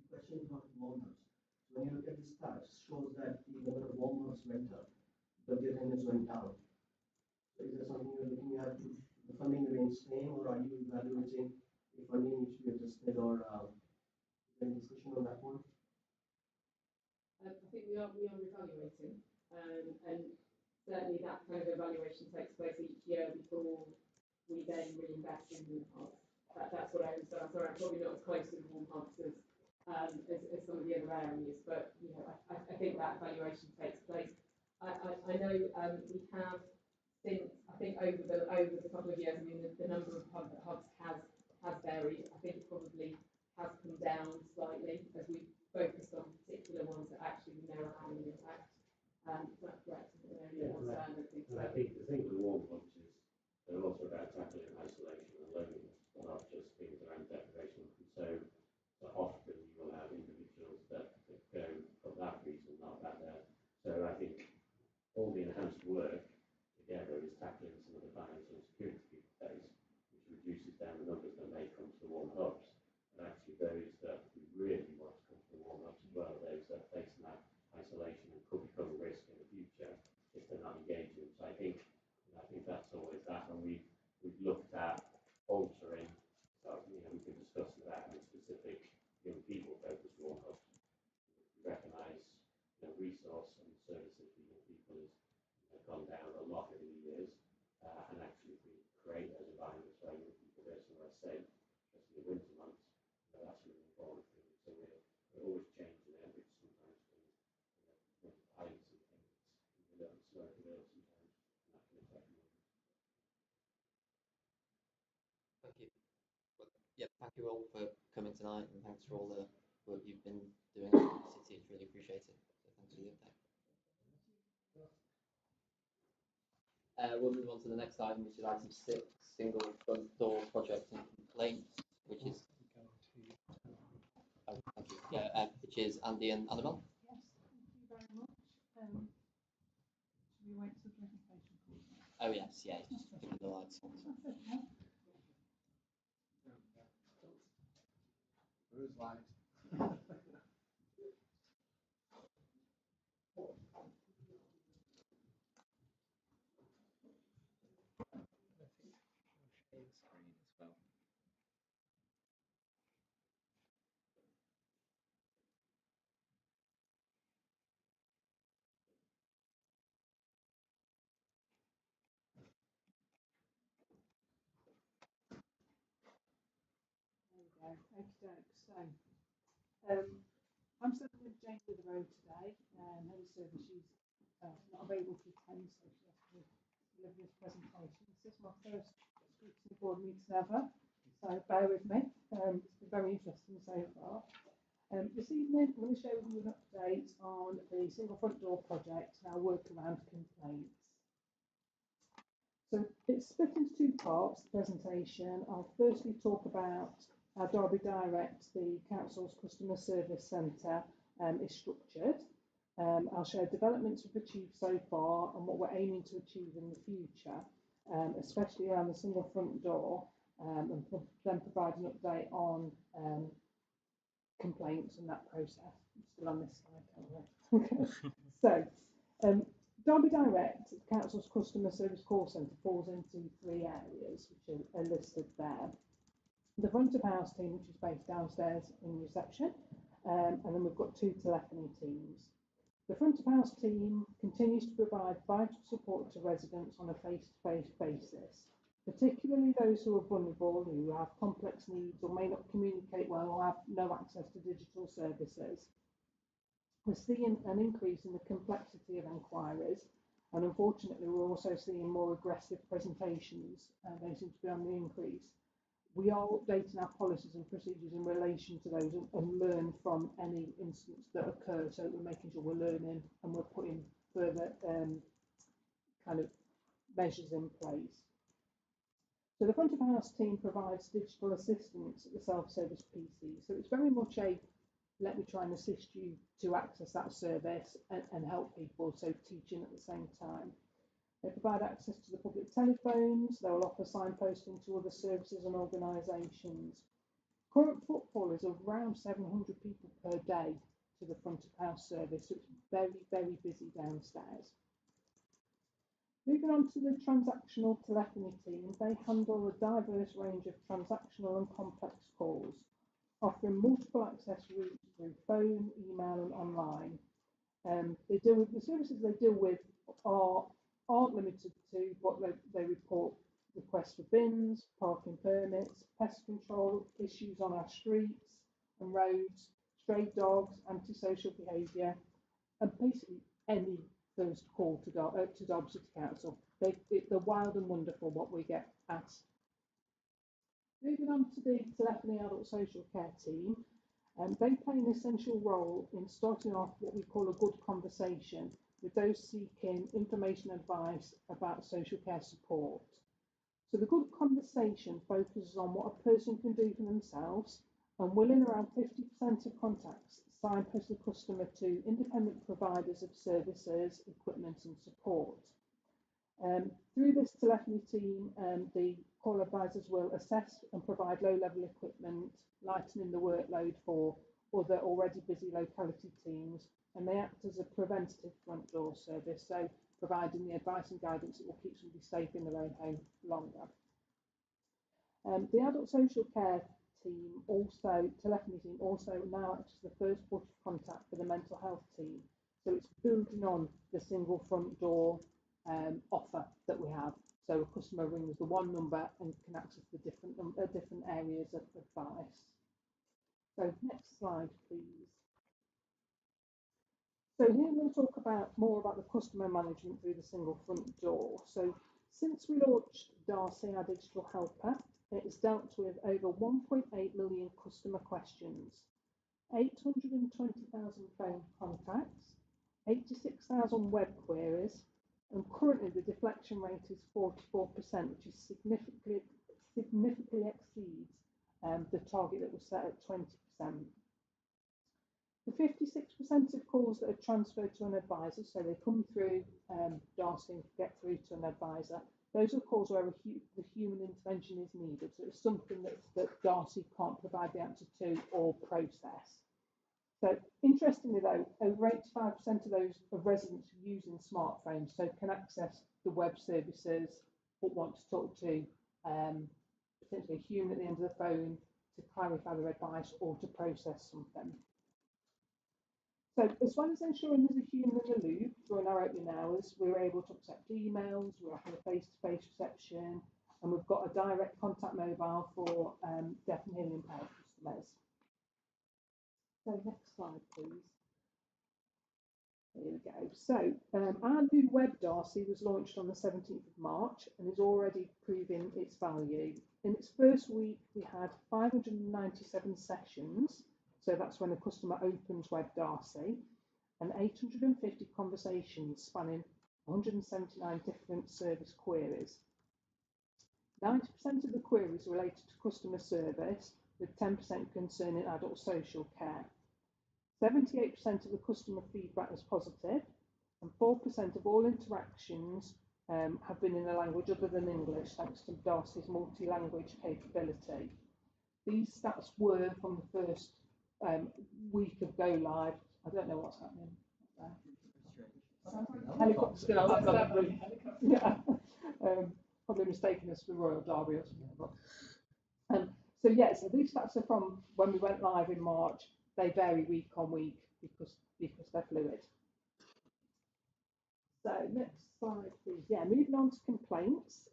Question about warm-ups. So when you look at the stats, shows that the number of warm-ups went up, but the attendance went down. So is there something you're looking at? The funding remains same, or are you evaluating if funding needs to be adjusted, or is there any discussion on that one? I think we are evaluating, and certainly that kind of evaluation takes place each year before we then reinvest in warm hubs. That's what I understand. Sorry, I'm probably not as close to the warm hubs as some of the other areas, but I think that evaluation takes place. I know we have since, I think over the couple of years, the number of hubs has varied. I think it probably has come down slightly as we focused on particular ones that actually we know are having an impact. Is that correct? Yeah, I think the thing with the warm hubs is they're also about tackling isolation and loneliness, not just things around deprivation. And so often you will have individuals that go for that reason, not that there. So I think all the enhanced work together is tackling some of the financial insecurity people face, which reduces down the numbers that may come to the warm hubs. And actually those that we really want to come to the warm hubs as well, those that are facing that isolation and could become a risk in the future if they're not engaging. So I think that's always that, and we've looked at altering. So we've been discussing that in specific young people focused warm hubs. We recognise resource and services for young people has gone down a lot over the years, and actually if we create those environments where young people go somewhere safe, especially in the winter months, that's really important thing. So we're always changing it, which sometimes can hide some things a little slow to build sometimes, and that can affect them. Thank you. Well, yeah, thank you all for coming tonight, and thanks for all the work you've been doing in the city. It's really appreciated. So thanks for the update. We'll move on to the next item, which is item 6, single front door project and complaints, which is thank you. Yeah, which is Andy and Annabelle. Yes, thank you very much. Should we wait till the presentation comes out? Oh yes, yeah, just putting the lights on. That's okay. Who's light? Share the screen as well. There we go. Okey-doke. So, I'm standing with Jane Witherone today, head of service. She's not available to attend, so she has to deliver this presentation. This is my first scrutiny board meeting ever, so bear with me. It's been very interesting so far. This evening, I'm going to share with you an update on the single front door project and our work around complaints. So it's split into two parts, the presentation. I'll firstly talk about how Derby Direct, the council's customer service centre, is structured. I'll share developments we've achieved so far and what we're aiming to achieve in the future, especially around the single front door, and then provide an update on complaints and that process. I'm still on this slide, okay. So, Derby Direct, the Council's customer service call centre, falls into 3 areas, which are listed there. The front of house team, which is based downstairs in reception, and then we've got 2 telephony teams. The front of house team continues to provide vital support to residents on a face-to-face basis, particularly those who are vulnerable, who have complex needs or may not communicate well or have no access to digital services. We're seeing an increase in the complexity of enquiries, and unfortunately we're also seeing more aggressive presentations. They seem to be on the increase. We are updating our policies and procedures in relation to those and learn from any incidents that occur, so we're making sure we're learning and we're putting further kind of measures in place. So the front of house team provides digital assistance at the self-service PC. So it's very much a let me try and assist you to access that service and help people, so teaching at the same time. They provide access to the public telephones. They will offer signposting to other services and organisations. Current footfall is around 700 people per day to the front of house service, so it's very, very busy downstairs. Moving on to the transactional telephony team, they handle a diverse range of transactional and complex calls, offering multiple access routes through phone, email and online. They deal with the services they deal with aren't limited to, but they report requests for bins, parking permits, pest control, issues on our streets and roads, stray dogs, antisocial behaviour, and basically any first call to Derby City Council. They're wild and wonderful what we get asked. Moving on to the telephony adult social care team, they play an essential role in starting off what we call a good conversation with those seeking information and advice about social care support. So the good conversation focuses on what a person can do for themselves, and will in around 50% of contacts signpost the customer to independent providers of services, equipment and support. Through this telephony team, the call advisors will assess and provide low-level equipment, lightening the workload for other already busy locality teams, and they act as a preventative front door service, so providing the advice and guidance that will keep somebody safe in their own home longer. The adult social care team telephony team also now acts as the first point of contact for the mental health team, so it's building on the single front door offer that we have. So a customer rings the one number and can access the different areas of advice. So next slide, please. So here we'll talk more about the customer management through the single front door. So since we launched Darcy, our digital helper, it has dealt with over 1.8 million customer questions, 820,000 phone contacts, 86,000 web queries, and currently the deflection rate is 44%, which is significantly exceeds the target that was set at 20%. The 56% of calls that are transferred to an advisor, so they come through Darcy and get through to an advisor, those are calls where the human intervention is needed. So it's something that Darcy can't provide the answer to or process. So interestingly though, over 85% of those residents using smartphones, so can access the web services, but want to talk to potentially a human at the end of the phone to clarify their advice or to process something. So as well as ensuring there's a human in the loop during our opening hours, we're able to accept emails, we're offering a face-to-face reception, and we've got a direct contact mobile for deaf and hearing impaired customers. So next slide, please. Here we go. So our new web Darcy was launched on the 17th of March and is already proving its value. In its first week, we had 597 sessions. So that's when a customer opens web Darcy, and 850 conversations spanning 179 different service queries. 90% of the queries related to customer service, with 10% concerning adult social care. 78% of the customer feedback was positive, and 4% of all interactions have been in a language other than English, thanks to Darcy's multi-language capability. These stats were from the first week of go live. I don't know what's happening there. Helicopter still. I've got it. Yeah. Probably mistaken us for Royal Derby or something. So yeah, so these stats are from when we went live in March. They vary week on week because they're fluid. So next slide, please. Yeah, moving on to complaints.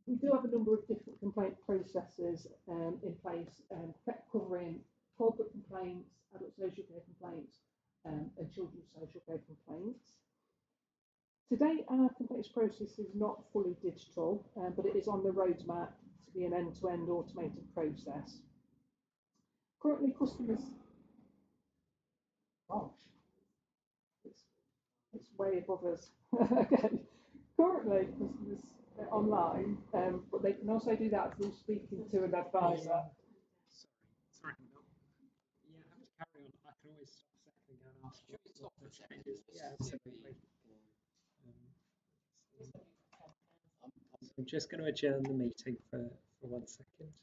We do have a number of different complaint processes in place, covering corporate complaints, adult social care complaints, and children's social care complaints. Today, our complaints process is not fully digital, but it is on the roadmap to be an end-to-end automated process. Currently, customers. Gosh, it's way above us. Okay. Currently, customers are online, but they can also do that through speaking to an advisor. Sorry, Bill. Yeah, have to carry on. I can always stop a second and go and ask what the changes. Yeah, absolutely. So I'm just going to adjourn the meeting for 1 second.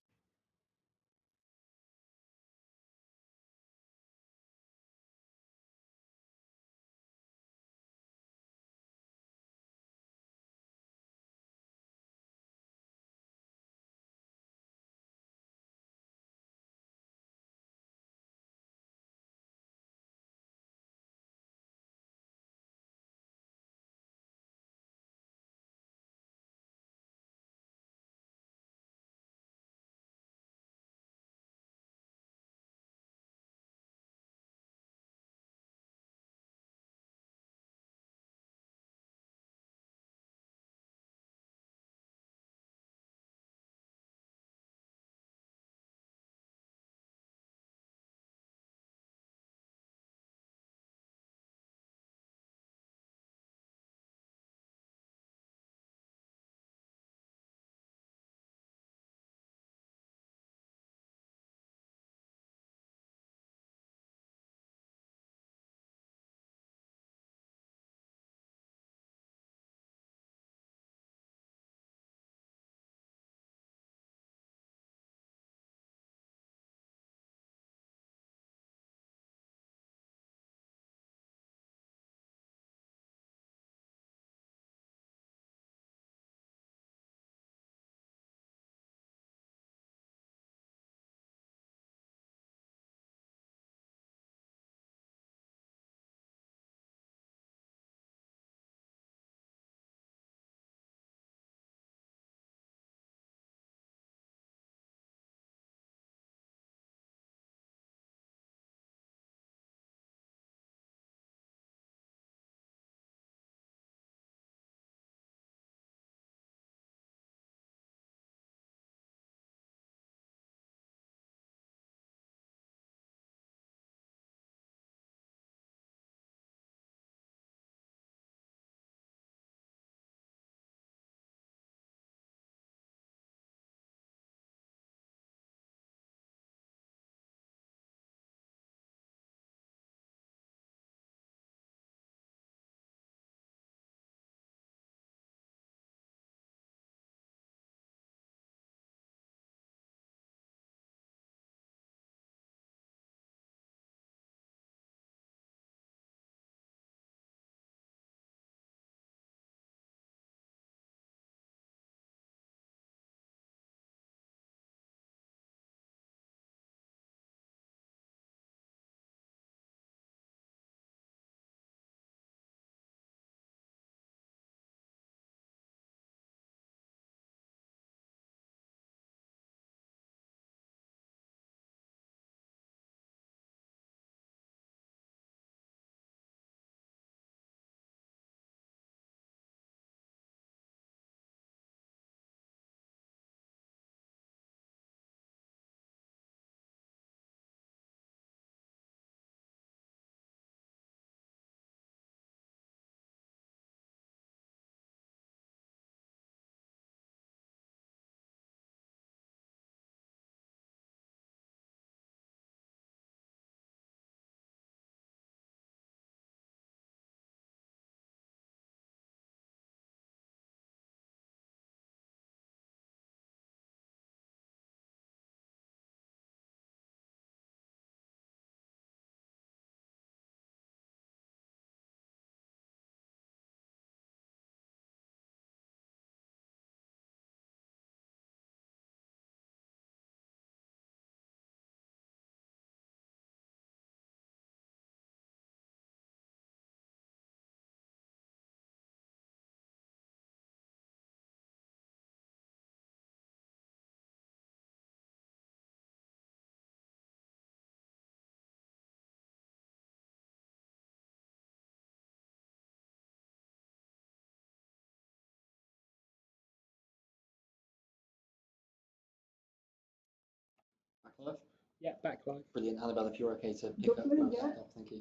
live? Yeah, back live. Brilliant. Annabelle, if you're okay to pick up Lovely, those yeah. up, thank you.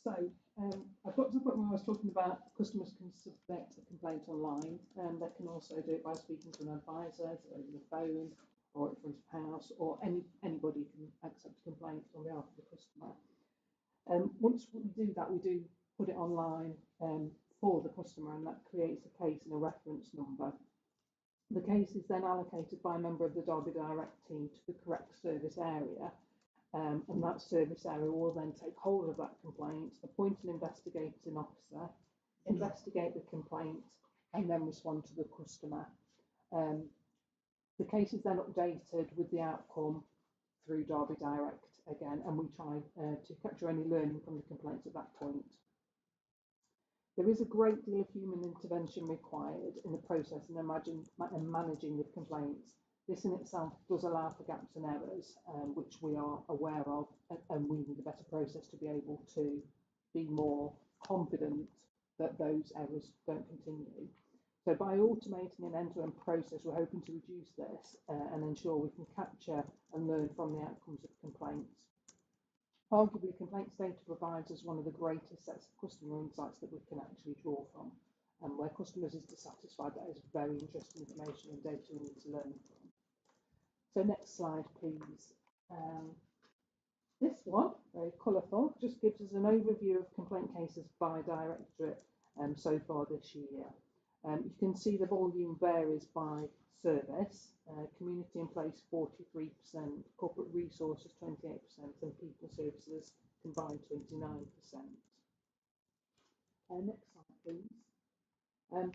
So, I've got to the point where I was talking about customers can submit a complaint online, and they can also do it by speaking to an advisor, so over the phone, or in front of house, or anybody can accept a complaint on behalf of the customer. Once we do that, we do put it online for the customer, and that creates a case and a reference number. The case is then allocated by a member of the Derby Direct team to the correct service area, and that service area will then take hold of that complaint, appoint an investigating officer, investigate the complaint, and then respond to the customer. The case is then updated with the outcome through Derby Direct again, and we try to capture any learning from the complaints at that point. There is a great deal of human intervention required in the process and managing the complaints. This in itself does allow for gaps and errors, which we are aware of, and we need a better process to be able to be more confident that those errors don't continue. So by automating an end-to-end process, we're hoping to reduce this and ensure we can capture and learn from the outcomes of complaints. Arguably, complaints data provides us one of the greatest sets of customer insights that we can actually draw from. And where customers is dissatisfied, that is very interesting information and data we need to learn from. So next slide, please. This one, very colourful, just gives us an overview of complaint cases by directorate so far this year. You can see the volume varies by service. Community in place 43%, corporate resources 28%, and people services combined 29%. Next slide, please.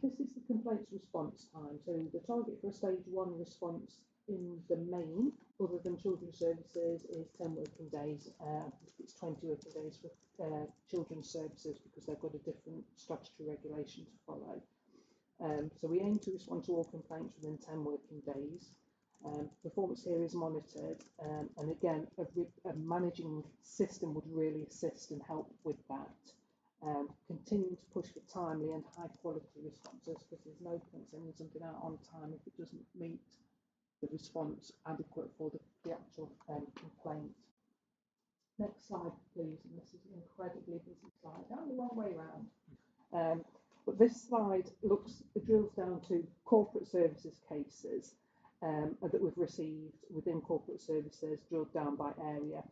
This is the complaints response time. So the target for a stage 1 response in the main, other than children's services, is 10 working days. It's 20 working days for children's services because they've got a different statutory regulation to follow. So we aim to respond to all complaints within 10 working days. Performance here is monitored, and again, a managing system would really assist and help with that. Continuing to push for timely and high quality responses, because there's no point sending something out on time if it doesn't meet the response adequate for the actual complaint. Next slide, please. And this is an incredibly busy slide. Down the wrong way round. But this slide drills down to corporate services cases that we've received within corporate services, drilled down by area.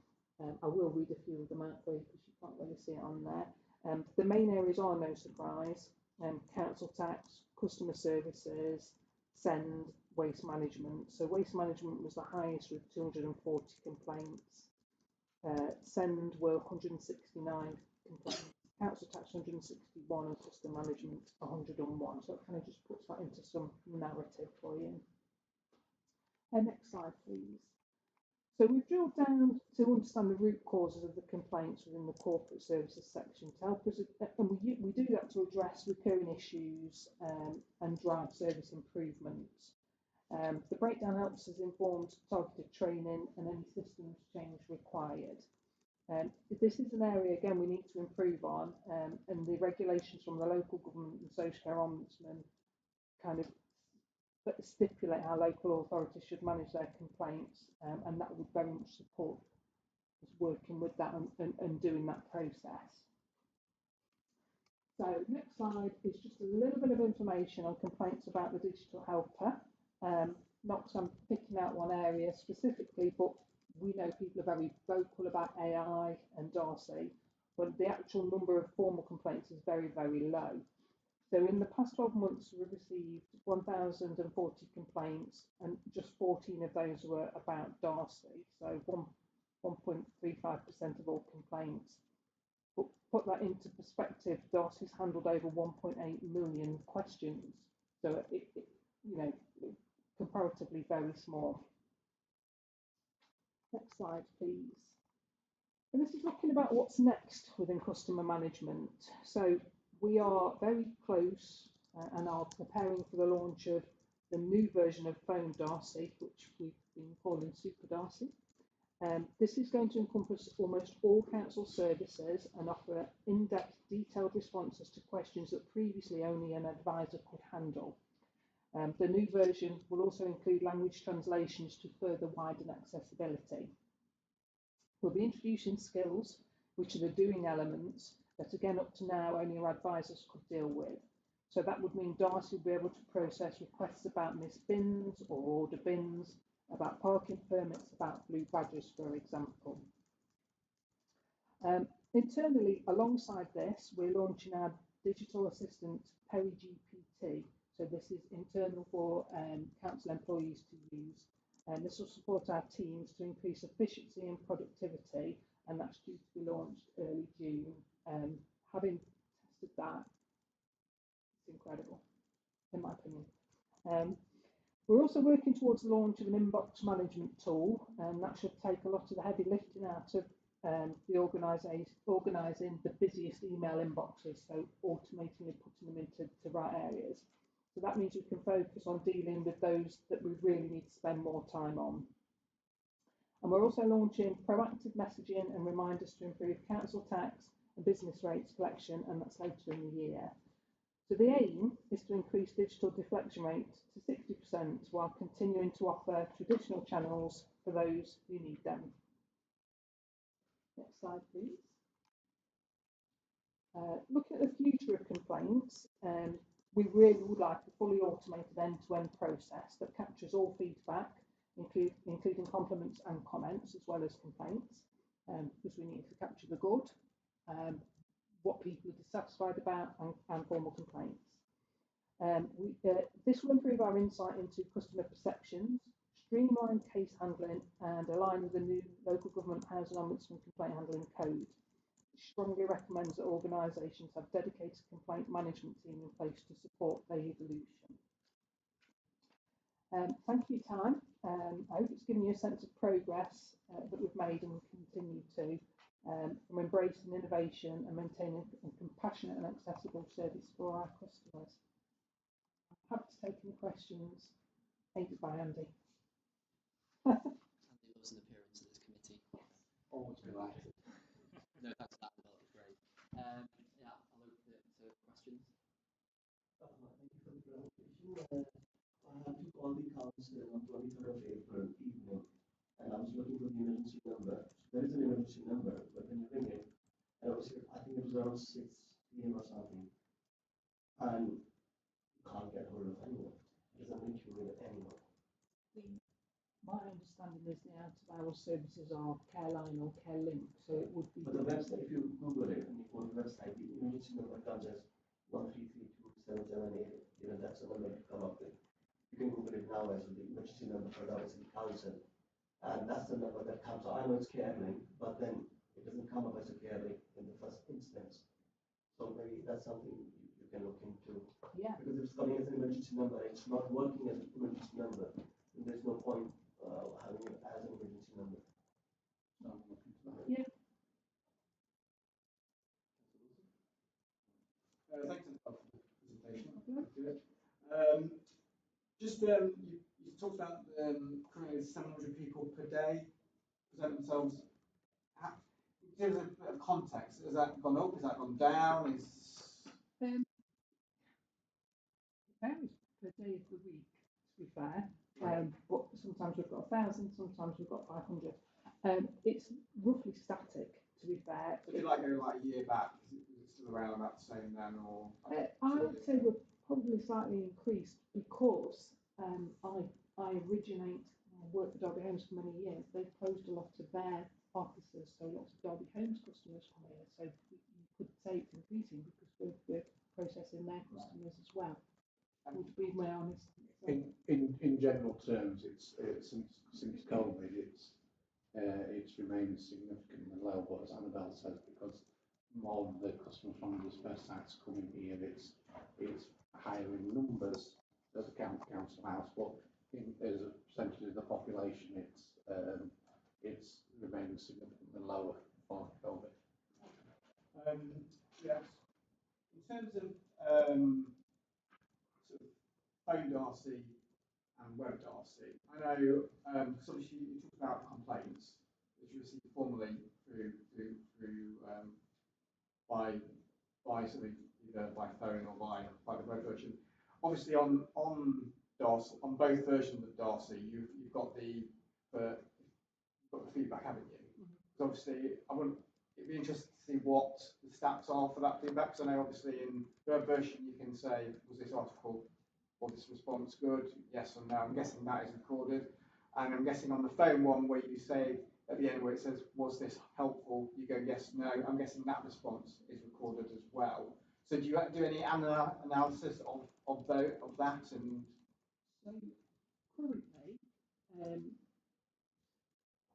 I will read a few of them out for you because you can't really see it on there. The main areas are, no surprise, council tax, customer services, send, waste management. So waste management was the highest with 240 complaints. Send were 169 complaints. Council tax 161 and customer management 101. So it kind of just puts that into some narrative for you. Next slide, please. So we've drilled down to understand the root causes of the complaints within the corporate services section to help us, and we do that to address recurring issues and drive service improvements. The breakdown helps us inform targeted training and any systems change required. This is an area, again, we need to improve on, and the regulations from the local government and social care ombudsman kind of stipulate how local authorities should manage their complaints, and that would very much support us working with that and doing that process. So next slide is just a little bit of information on complaints about the digital helper. Not because I'm picking out one area specifically, but we know people are very vocal about AI and Darcy, but the actual number of formal complaints is very, very low. So in the past 12 months, we've received 1,040 complaints, and just 14 of those were about Darcy, so 1.35% of all complaints. But put that into perspective, Darcy's handled over 1.8 million questions, so it comparatively very small. Next slide, please. And this is looking about what's next within customer management. So we are very close and are preparing for the launch of the new version of Phone Darcy, which we've been calling Super Darcy. This is going to encompass almost all council services and offer in-depth, detailed responses to questions that previously only an advisor could handle. The new version will also include language translations to further widen accessibility. We'll be introducing skills, which are the doing elements that again up to now only our advisors could deal with. So that would mean Darcy will be able to process requests about missed bins or order bins, about parking permits, about blue badges, for example. Internally, alongside this, we're launching our digital assistant, Perry GPT. So this is internal for council employees to use. And this will support our teams to increase efficiency and productivity, and that's due to be launched early June. Having tested that, it's incredible, in my opinion. We're also working towards the launch of an inbox management tool, and that should take a lot of the heavy lifting out of the organising the busiest email inboxes, so automating putting them into the right areas. So that means we can focus on dealing with those that we really need to spend more time on. And we're also launching proactive messaging and reminders to improve council tax and business rates collection, and that's later in the year. So the aim is to increase digital deflection rate to 60% while continuing to offer traditional channels for those who need them. Next slide, please. Looking at the future of complaints, we really would like a fully automated end-to-end process that captures all feedback, including compliments and comments, as well as complaints, because we need to capture the good, what people are dissatisfied about, and formal complaints. This will improve our insight into customer perceptions, streamline case handling, and align with the new local government housing ombudsman complaint handling code. It strongly recommends that organisations have dedicated complaint management team in place to support their evolution. Thank you for your time. I hope it's given you a sense of progress that we've made and will continue to, from embracing innovation and maintaining a compassionate and accessible service for our customers. I'm happy to take any questions, aided by Andy. Andy loves an appearance at this committee. Always delighted. No, thanks for that. That was great. Yeah, I'll open it to questions. Thank you for the presentation. I had to call the council on 23rd of April evening, and I was looking for the emergency number. There is an emergency number, but when you ring it, and obviously I think it was around 6 p.m. or something, and you can't get hold of anyone. It doesn't link you with anyone. My understanding is the out-of-hours services are Careline or CareLink, so it would be. But the website, if you Google it and you go to the website, the emergency number comes as 1332778. Even that's the number to come up with. You can Google it now as the emergency number for Derby City Council, and that's the number that comes. I know it's CareLink, but then it doesn't come up as a CareLink in the first instance. So maybe that's something you can look into. Yeah. Because if it's coming as an emergency number, it's not working as an emergency number, then there's no point having it as an emergency number. So I'm looking into that. Yeah. Thanks for the presentation. You talked about currently 700 people per day present themselves. Give us a bit of context. Has that gone up? Has that gone down? It varies per day of the week, to be fair. But sometimes we've got 1,000, sometimes we've got 500. It's roughly static, to be fair. So if you like go like a year back, is it still around about the same then, or? I would say we're probably slightly increased because I worked for Derby Homes for many years. They've closed a lot of their offices, so lots of Derby Homes customers come here. So you could say it's increasing because we're processing their customers as well. Would be my honest answer. In general terms, it's since COVID, it's remained significantly low. But as Annabelle says, because more of the customers from the first sites coming here, it's higher in numbers as a council house, but as a percentage of the population, it's remained significantly lower for COVID. Yes. In terms of sort of phone Darcy and web Darcy, I know because obviously you talked about complaints that you receive formally through by sort of either by phone or by the web version. Obviously on Darcy, on both versions of Darcy, you've got the feedback, haven't you? Because obviously it'd be interesting to see what the stats are for that feedback, because I know obviously in the web version you can say, was this article or this response good, yes or no. I'm guessing that is recorded. And I'm guessing on the phone one where you say at the end where it says, was this helpful, you go yes, no. I'm guessing that response is recorded as well. So do you do any analysis of that? And So currently,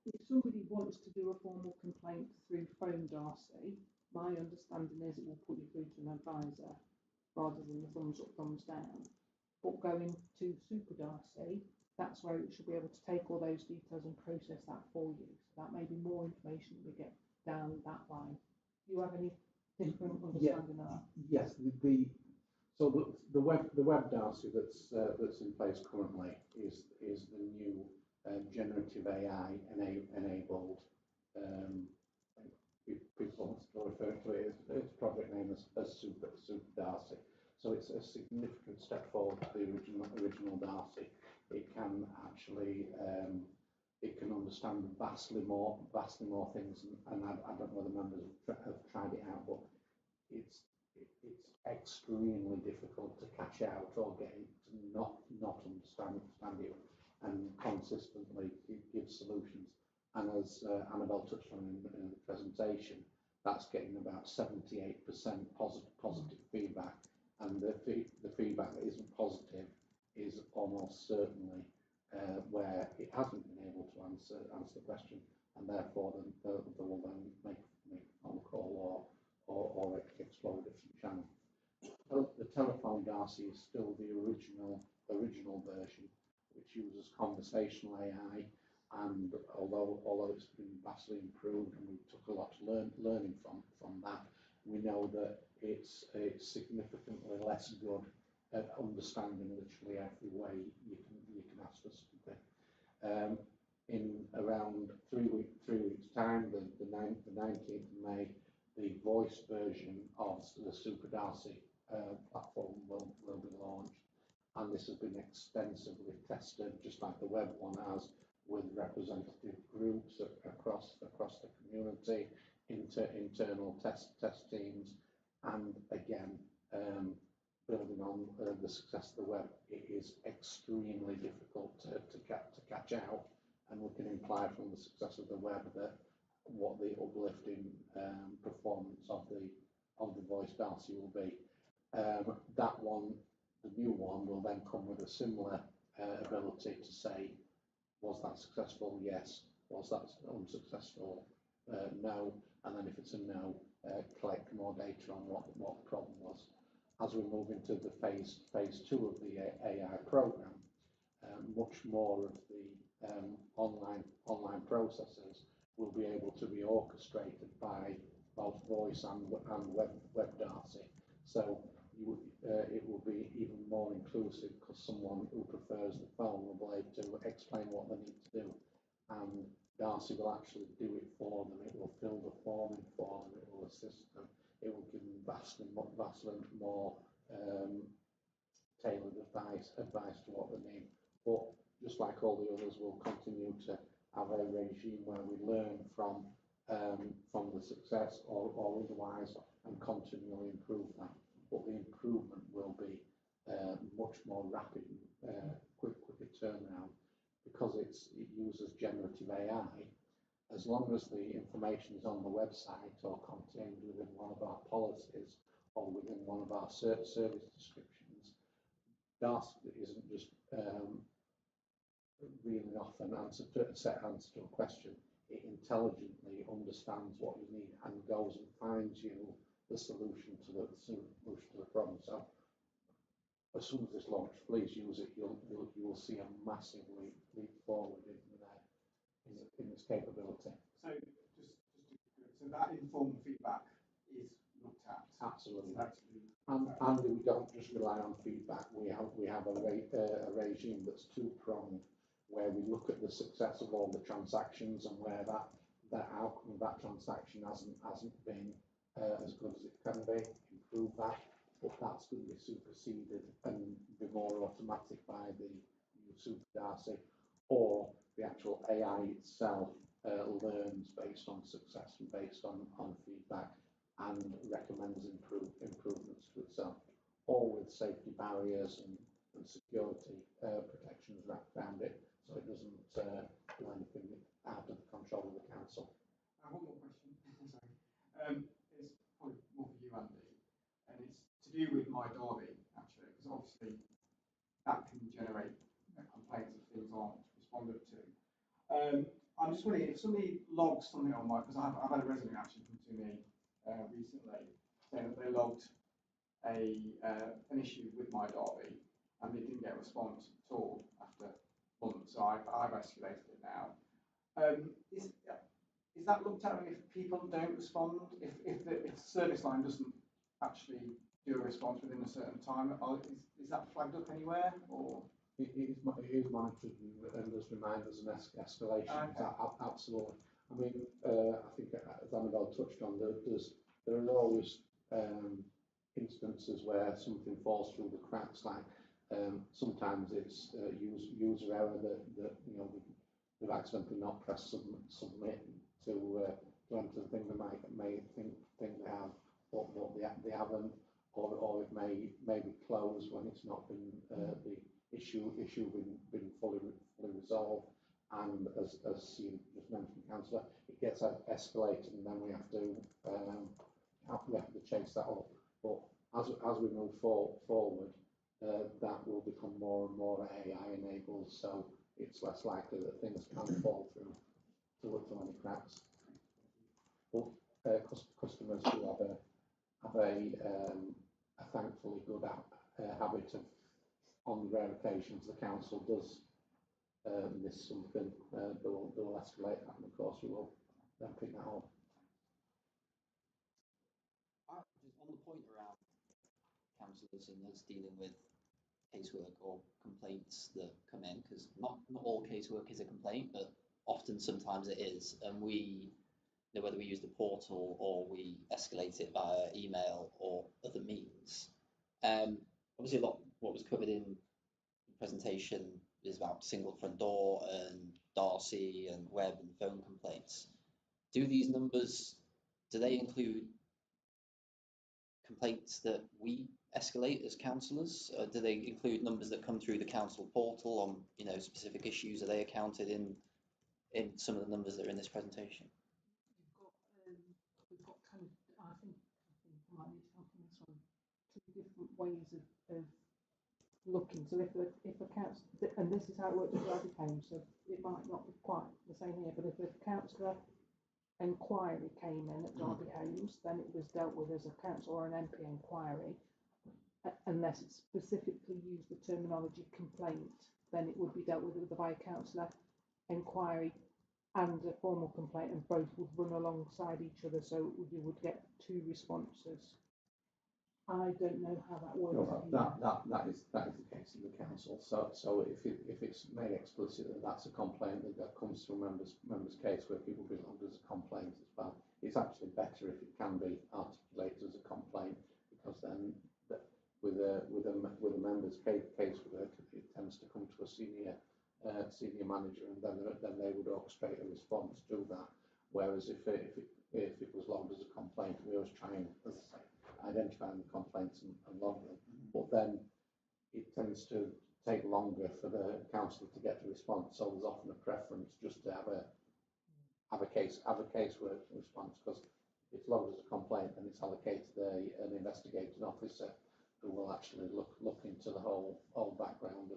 if somebody wants to do a formal complaint through Phone Darcy, my understanding is it will put you through to an advisor rather than the thumbs up, thumbs down. But going to Super Darcy, that's where it should be able to take all those details and process that for you. So that may be more information that we get down that line. Do you have any different understanding of that? Yes, the web Darcy that's in place currently is the new generative AI enabled. People refer to it as its project name as Super Darcy. So it's a significant step forward to the original Darcy. It can actually it can understand vastly more things, and I don't know the members have tried it out, but it's extremely difficult to catch out or get it to not understand it and consistently give solutions. And as Annabelle touched on in the presentation, that's getting about 78% positive feedback, and the feedback that isn't positive is almost certainly where it hasn't been able to answer the question, and therefore they will then make a phone call or explore a different channel. The telephone Darcy is still the original version, which uses conversational AI, and although it's been vastly improved and we took a lot of learning from that, we know that it's significantly less good at understanding literally every way you can ask for something. In around 3 weeks time, the 19th of May, the voice version of the Super Darcy platform will be launched, and this has been extensively tested, just like the web one has, with representative groups across the community, internal test teams, and again, building on the success of the web, it is extremely difficult to catch out, and we can imply from the success of the web that what the uplift in performance of the voice Darcy will be. That one, the new one, will then come with a similar ability to say, was that successful? Yes. Was that unsuccessful? No. And then if it's a no, collect more data on what the problem was. As we move into the phase 2 of the AI program, much more of the online processes will be able to be orchestrated by both voice and web Darcy. So it will be even more inclusive, because someone who prefers the phone will be able to explain what they need to do, and Darcy will actually do it for them. It will fill the form in for them. It will assist them. It will give them vastly more tailored advice to what they need. But just like all the others, we'll continue to have a regime where we learn from the success or otherwise, and continually improve that. But the improvement will be much more rapid, quicker turnaround, because it uses generative AI. As long as the information is on the website or contained within one of our policies or within one of our service descriptions, Darcy isn't just reeling off an set answer to a question. It intelligently understands what you need and goes and finds you the solution to the problem. So as soon as it's launched, please use it. You will see a massive leap forward in its capability. So so that informal feedback is looked at. Absolutely. And we don't just rely on feedback. We have a regime that's two-pronged, where we look at the success of all the transactions and where that outcome of that transaction hasn't been as good as it can be, improve that, but that's going to be superseded and be more automatic by the new Super Darcy, or the actual AI itself learns based on success and based on feedback and recommends improvements to itself, all with safety barriers and security protections wrapped around it, so it doesn't do anything out of the control of the council. One more question. Sorry. It's probably more for you, Andy, and it's to do with My Derby, actually, because obviously that can generate complaints if things aren't responded to. I'm just wondering if somebody logs something on my, because I've had a resident actually come to me recently saying that they logged an issue with My Derby and they didn't get a response at all after months, so I've escalated it now. Is that looked at if people don't respond, if the service line doesn't actually do a response within a certain time, is that flagged up anywhere, or? It is monitored and there's reminders and escalations. Okay. Absolutely. I mean, I think as Annabelle touched on, there are always instances where something falls through the cracks. Like sometimes it's user error that you know they've accidentally not pressed submit to enter the thing. They may think they have, but they haven't, or it may be closed when it's not been the issue been fully resolved, and as you just mentioned, Councillor, it gets escalated, and then we have to chase that up. But as we move forward, that will become more and more AI enabled, so it's less likely that things can fall through to any cracks. But customers do have a thankfully good habit of, on the rare occasions the council does miss something, they'll escalate that, and of course we will then pick that up. Just on the point around councillors and us dealing with casework or complaints that come in, because not all casework is a complaint, but often sometimes it is, and we, you know, whether we use the portal or we escalate it via email or other means. Obviously, a lot what was covered in the presentation is about single front door and Darcy and web and phone complaints. Do these numbers, do they include complaints that we escalate as councillors? Do they include numbers that come through the council portal on, you know, specific issues? Are they accounted in some of the numbers that are in this presentation? We've got kind of, I think I might need help on this one, two different ways of looking. So if a council, and this is how it works with Derby Home, so it might not be quite the same here, but if a councillor inquiry came in at Derby Homes, then it was dealt with as a council or an MP inquiry, unless it specifically used the terminology complaint, then it would be dealt with by a councillor inquiry and a formal complaint, and both would run alongside each other, so you would get two responses. I don't know how that works. No, that is the case in the council. So if it's made explicit that that's a complaint that comes through members' casework, it will be logged as a complaint as well. It's actually better if it can be articulated as a complaint, because then with a member's casework, it tends to come to a senior manager, and then they would orchestrate a response to that. Whereas if it was logged as a complaint, we always try and, as I say, identify the complaints and log them. But then it tends to take longer for the councillor to get a response. So there's often a preference just to have a casework response, because if it's logged as a complaint, then it's allocated an investigating officer who will actually look into the whole background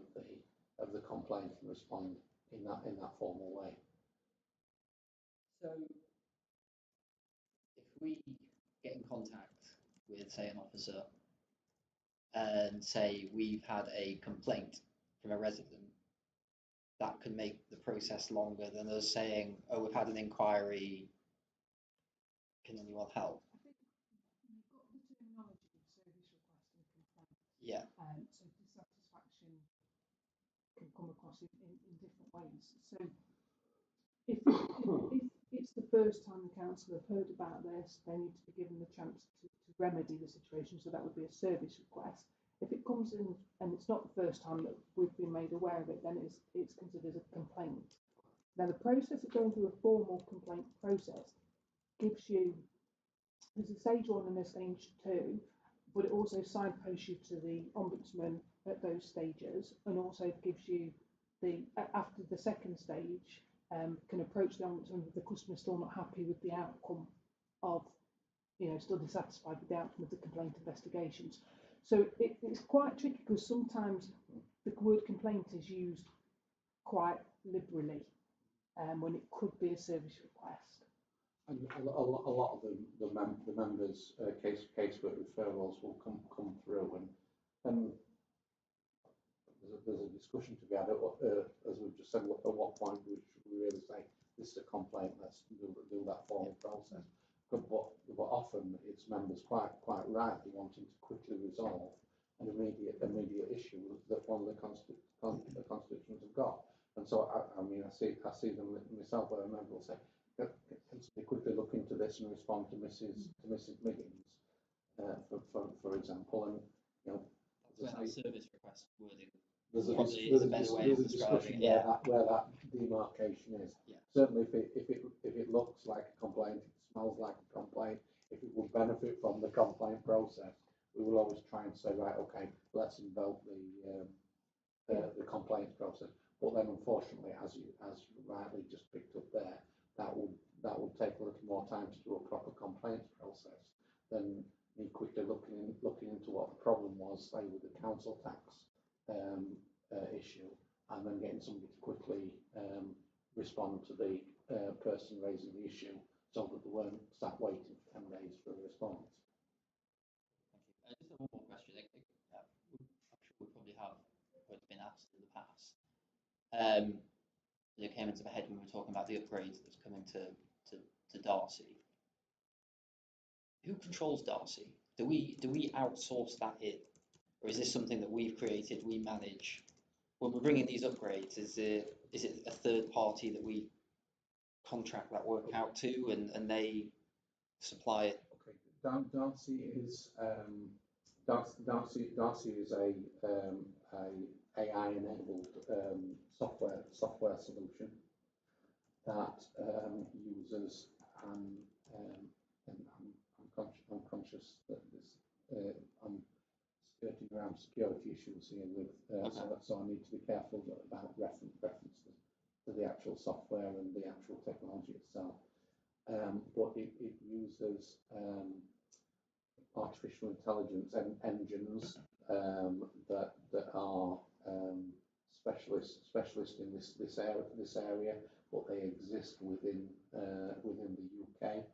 of the complaint and respond in that formal way. So if we get in contact with, say, an officer and say we've had a complaint from a resident, that could make the process longer than us saying, oh, we've had an inquiry, can anyone help? I think you've got the terminology of service request and complaint. Yeah. So dissatisfaction can come across in different ways. So if it's the first time the council have heard about this, they need to be given the chance to remedy the situation. So that would be a service request. If it comes in and it's not the first time that we've been made aware of it, then it's considered a complaint. Now, the process of going through a formal complaint process gives you, there's a stage 1 and a stage 2, but it also signposts you to the ombudsman at those stages, and also gives you after the second stage, can approach the ombudsman if the customer still not happy with the outcome of, still dissatisfied with the outcome of the complaint investigations. So it's quite tricky, because sometimes the word complaint is used quite liberally, when it could be a service request. And a lot of the members' casework referrals will come through, and there's a discussion to be had, as we've just said, at what point should we really say this is a complaint, let's do that formal process. But often it's members quite rightly wanting to quickly resolve an immediate issue that one of the constituents have got. And so I see them myself, where a member will say, can somebody quickly look into this and respond to Mrs. Miggins, for example, and That's where that service request wording there's a discussion where that demarcation is. Yeah. Certainly, if it looks like a complaint, if it smells like a complaint, if it will benefit from the complaint process, we will always try and say, right, okay, let's invoke the complaint process. But then, unfortunately, as you rightly just picked up there, that would take a little more time to do a proper complaints process than me quickly looking into what the problem was, say with the council tax issue, and then getting somebody to quickly respond to the person raising the issue, so that they weren't sat waiting for 10 days for a response. Thank you. Just one more question. I'm sure we probably have what's been asked in the past. It came into my head when we were talking about the upgrades that's coming to Darcy. Who controls Darcy? Do we outsource that in, or is this something that we've created, we manage? When we're bringing these upgrades, is it a third party that we contract that work out to, and they supply it? Okay, Darcy is a AI enabled software solution that users and I'm conscious that I'm skirting around security issues here so I need to be careful about reference to the actual software and the actual technology itself. But it uses artificial intelligence engines that are specialist in this area, but they exist within the UK.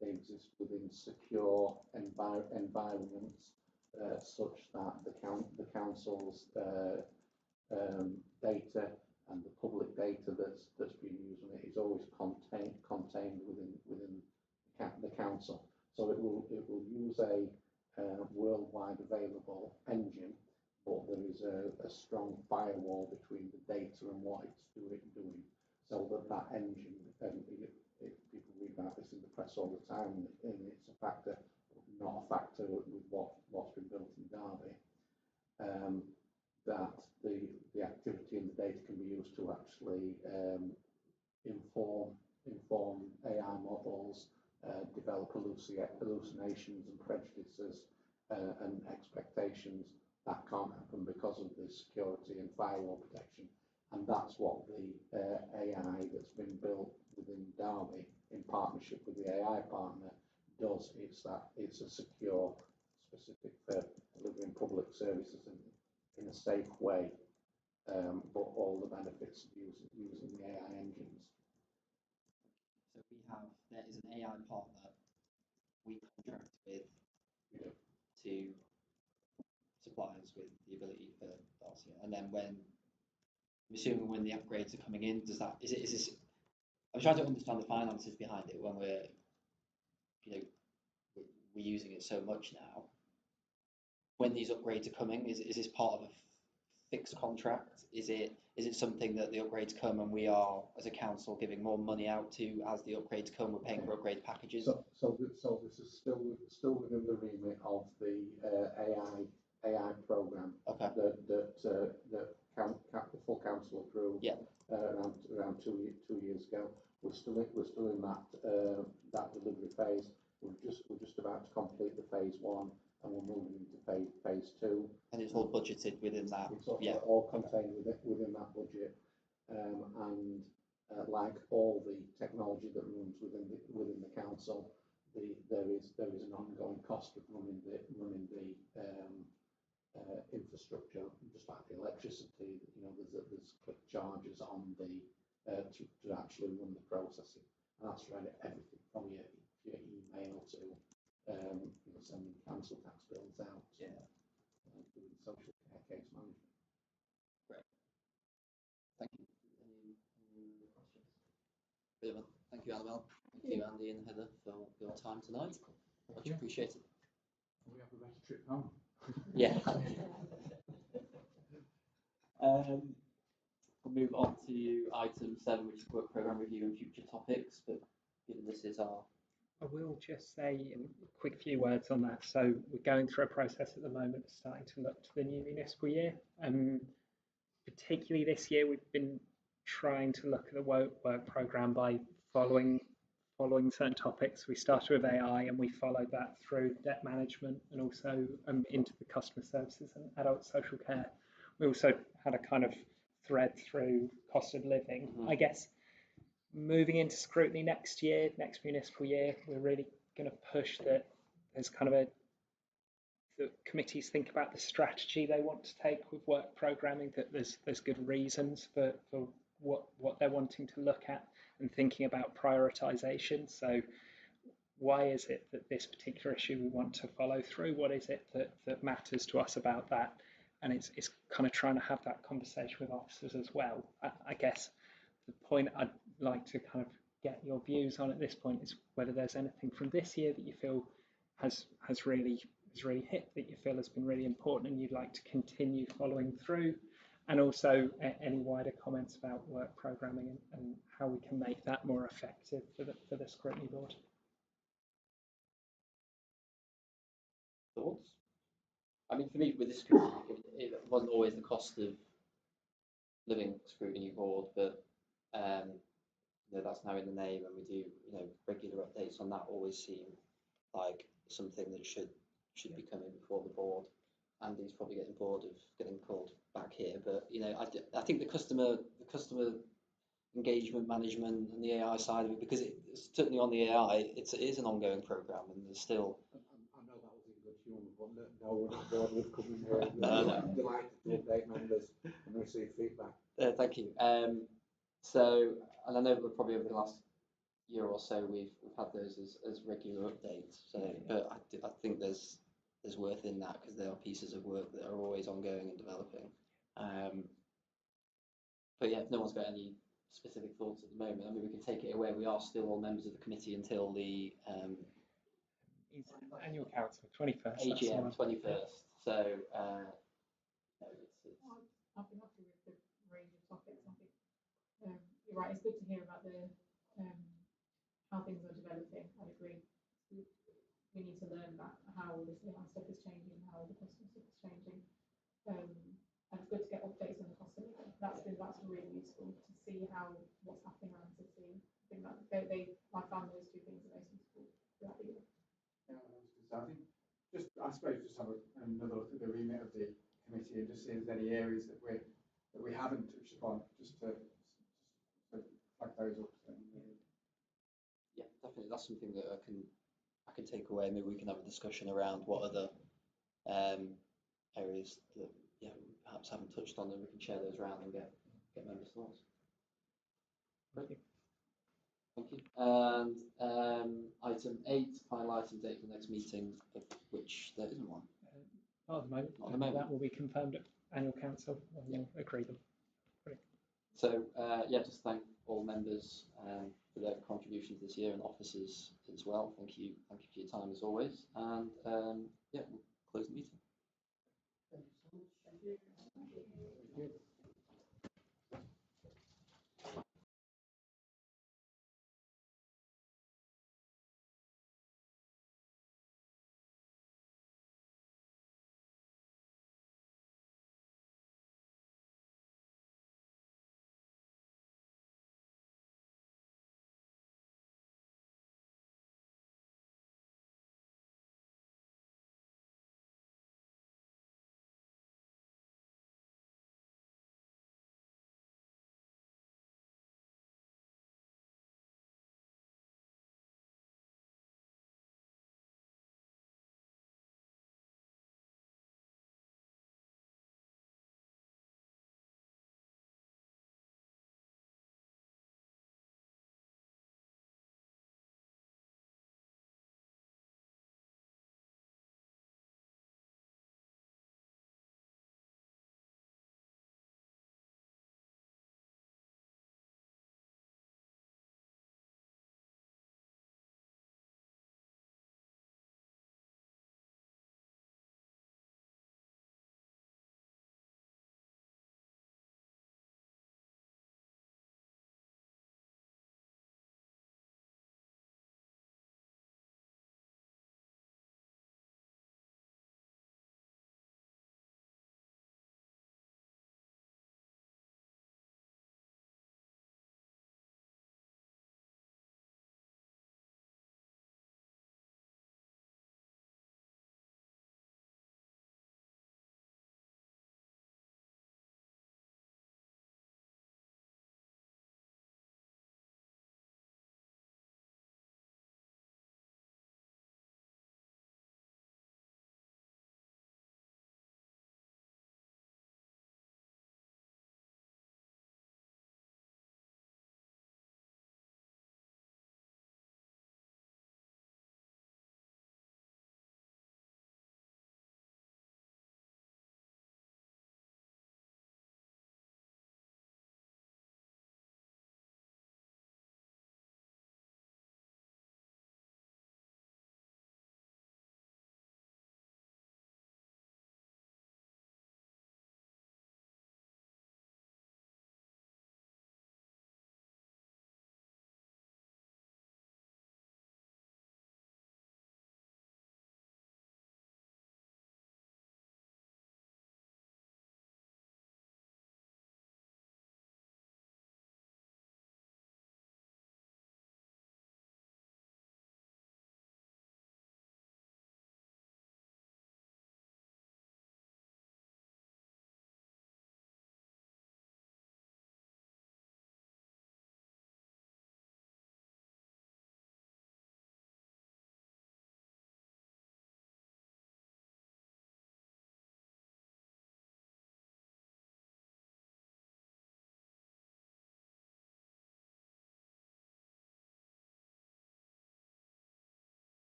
They exist within secure environments, such that the council's data and the public data that's being used on it is always contained within the council. So it will use a worldwide available engine, but there is a strong firewall between the data and what it's doing, so that engine, people read about this in the press all the time, and it's a factor, not a factor with what's been built in Derby, that the activity and the data can be used to actually inform AI models, develop hallucinations and prejudices and expectations that can't happen because of the security and firewall protection. And that's what the AI that's been built within Derby in partnership with the AI partner does. It's a secure, specific for delivering public services in a safe way, but all the benefits of using the AI engines. So there is an AI partner we contract with to supply us with the ability for Darcy, and then when the upgrades are coming in, is this? I'm trying to understand the finances behind it when we're using it so much now. When these upgrades are coming, is this part of a fixed contract? Is it something that the upgrades come and we are, as a council, giving more money out to as the upgrades come? We're paying for upgrade packages. So this is still within the remit of the AI program. Okay. That the full council approved. Yeah. around 2 years ago. We're still in that delivery phase. We're just about to complete the phase 1, and we're moving into phase 2. And it's all budgeted within that. It's all contained within that budget, and like all the technology that runs within the council, there is an ongoing cost of running the infrastructure, just like the electricity. You know, there's click charges on the to actually run the processing, and that's right at everything from your email to sending council tax bills out. Yeah. Doing social care case management. Great. Thank you. Any questions? Brilliant. Thank you, Annabelle. Thank you, Andy and Heather, for your time tonight. Much appreciated. We have a better trip home. Yeah. We'll move on to item 7, which is work programme review and future topics. But given this is our, I will just say a quick few words on that. So we're going through a process at the moment of starting to look to the new municipal year. Particularly this year, we've been trying to look at the work programme by following certain topics. We started with AI, and we followed that through debt management and also into the customer services and adult social care. We also had a kind of thread through cost of living. I guess moving into scrutiny next municipal year, we're really going to push that there's kind of the committees think about the strategy they want to take with work programming, that there's good reasons for what they're wanting to look at, and thinking about prioritisation. So why is it that this particular issue we want to follow through? What is it that matters to us about that? And it's kind of trying to have that conversation with officers as well. I guess the point I'd like to kind of get your views on at this point is whether there's anything from this year that you feel has really hit, that you feel has been really important and you'd like to continue following through, and also any wider comments about work programming and how we can make that more effective for the scrutiny board. thoughts? I mean, for me, with this scrutiny, it wasn't always the cost of living scrutiny board, but that's now in the name, and we do regular updates on that. Always seem like something that should be coming before the board. Andy's probably getting bored of getting called back here, but I think the customer engagement management and the AI side of it, because it's certainly on the AI, it is an ongoing program, and there's still. I know that was in good humour, but no one at board would come in here. No. Delighted to update members and receive feedback. Thank you. So, and I know that probably over the last year or so we've had those as regular updates. So, but I think there's worth in that, because there are pieces of work that are always ongoing and developing. But yeah, if no one's got any specific thoughts at the moment, I mean, we can take it away. We are still all members of the committee until the annual council 21st. AGM 21st. So I've been happy with the range of topics. I think you're right. It's good to hear about the how things are developing. I agree. We need to learn about how this AI stuff is changing, how the customer stuff is changing. And it's good to get updates on the cost of living. That's really useful to see what's happening around the city. I think that I found those two things are most useful throughout the year. Yeah, I think I suppose just have another look at the remit of the committee and just see if there's any areas that we haven't touched upon, just to flag those up. Yeah, definitely, that's something that I can take away. Maybe we can have a discussion around what other areas that we perhaps haven't touched on, and we can share those around and get members' thoughts. Thank you. Thank you. And item 8, final item date for the next meeting, of which there isn't one. Not at the moment. Not at the moment. That will be confirmed at annual council when we'll agree them. Great. So just thank all members for their contributions this year, and officers as well. Thank you for your time as always. And we'll close the meeting.